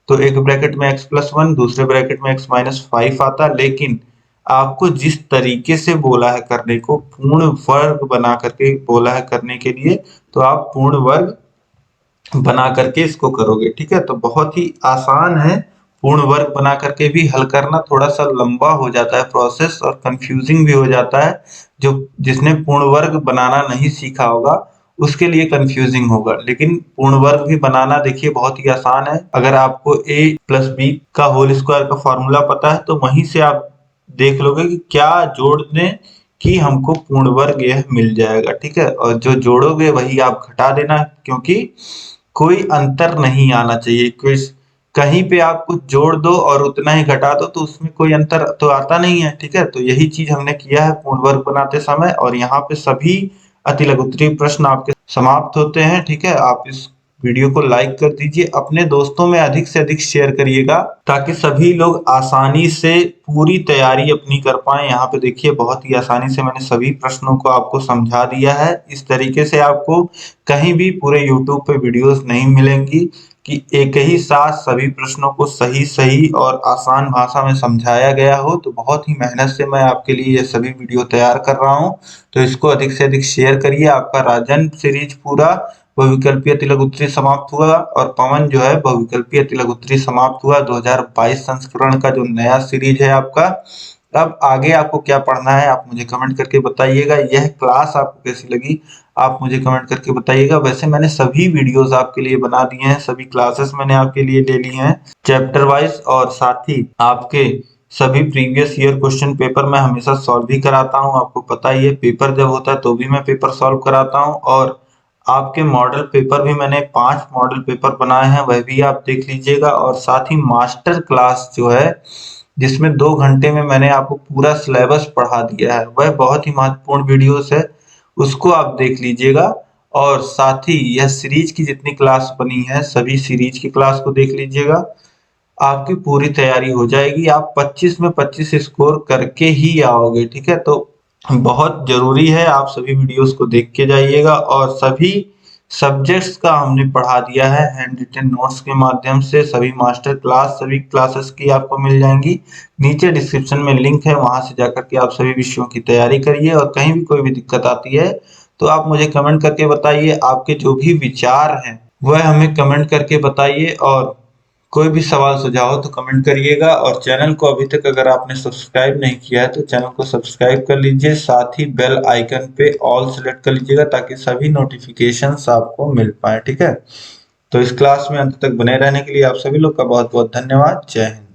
तो एक ब्रैकेट में x प्लस 1 दूसरे ब्रैकेट में x माइनस 5 आता, लेकिन आपको जिस तरीके से बोला है करने को, पूर्ण वर्ग बना करके बोला है करने के लिए, तो आप पूर्ण वर्ग बना करके इसको करोगे। ठीक है, तो बहुत ही आसान है, पूर्ण वर्ग बना करके भी हल करना थोड़ा सा लंबा हो जाता है प्रोसेस और कंफ्यूजिंग भी हो जाता है। जो जिसने पूर्ण वर्ग बनाना नहीं सीखा होगा उसके लिए कंफ्यूजिंग होगा, लेकिन पूर्ण वर्ग भी बनाना देखिए बहुत ही आसान है। अगर आपको a प्लस बी का होल स्क्वायर का फॉर्मूला पता है तो वहीं से आप देख लोगे कि क्या जोड़ने कि हमको पूर्ण वर्ग यह मिल जाएगा। ठीक है, और जो जोड़ोगे वही आप घटा देना, क्योंकि कोई अंतर नहीं आना चाहिए। कहीं पे आप कुछ जोड़ दो और उतना ही घटा दो तो उसमें कोई अंतर तो आता नहीं है। ठीक है, तो यही चीज हमने किया है पूर्ण वर्ग बनाते समय, और यहाँ पे सभी अतिलघुत्तरीय प्रश्न आपके समाप्त होते हैं। ठीक है, आप इस वीडियो को लाइक कर दीजिए, अपने दोस्तों में अधिक से अधिक शेयर करिएगा ताकि सभी लोग आसानी से पूरी तैयारी अपनी कर पाए। यहाँ पे देखिए बहुत ही आसानी से मैंने सभी प्रश्नों को आपको समझा दिया है। इस तरीके से आपको कहीं भी पूरे यूट्यूब पे वीडियोस नहीं मिलेंगी कि एक ही साथ सभी प्रश्नों को सही सही और आसान भाषा में समझाया गया हो। तो बहुत ही मेहनत से मैं आपके लिए ये सभी वीडियो तैयार कर रहा हूँ, तो इसको अधिक से अधिक शेयर करिए। आपका राजन सीरीज पूरा बहुविकल्पीय तिलक समाप्त हुआ और पवन जो है बहुविकल्पीय तिलक समाप्त हुआ। 2022 संस्करण का जो नया सीरीज है आपका। अब आगे आपको क्या पढ़ना है आप मुझे कमेंट करके बताइएगा। यह क्लास आपको कैसी लगी आप मुझे कमेंट करके बताइएगा। वैसे मैंने सभी वीडियोस आपके लिए बना दिए हैं, सभी क्लासेस मैंने आपके लिए ले ली हैं चैप्टर वाइज, और साथ ही आपके सभी प्रीवियस ईयर क्वेश्चन पेपर मैं हमेशा सॉल्व भी कराता हूं। आपको पता ही है पेपर जब होता है तो भी मैं पेपर सॉल्व कराता हूं, और आपके मॉडल पेपर भी मैंने 5 मॉडल पेपर बनाए हैं, वह भी आप देख लीजिएगा। और साथ ही मास्टर क्लास जो है जिसमें 2 घंटे में मैंने आपको पूरा सिलेबस पढ़ा दिया है, वह बहुत ही महत्वपूर्ण वीडियोस है, उसको आप देख लीजिएगा। और साथ ही यह सीरीज की जितनी क्लास बनी है सभी सीरीज की क्लास को देख लीजिएगा, आपकी पूरी तैयारी हो जाएगी। आप 25 में 25 स्कोर करके ही आओगे। ठीक है, तो बहुत जरूरी है आप सभी वीडियोस को देख के जाइएगा। और सभी सब्जेक्ट्स का हमने पढ़ा दिया है हैंड रिटन नोट्स के माध्यम से। सभी मास्टर क्लास सभी क्लासेस की आपको मिल जाएंगी, नीचे डिस्क्रिप्शन में लिंक है, वहां से जाकर के आप सभी विषयों की तैयारी करिए। और कहीं भी कोई भी दिक्कत आती है तो आप मुझे कमेंट करके बताइए। आपके जो भी विचार हैं वह हमें कमेंट करके बताइए, और कोई भी सवाल सुझाव हो तो कमेंट करिएगा। और चैनल को अभी तक अगर आपने सब्सक्राइब नहीं किया है तो चैनल को सब्सक्राइब कर लीजिए, साथ ही बेल आइकन पे ऑल सेलेक्ट कर लीजिएगा ताकि सभी नोटिफिकेशंस आपको मिल पाए। ठीक है, तो इस क्लास में अंत तक बने रहने के लिए आप सभी लोग का बहुत बहुत धन्यवाद। जय हिंद।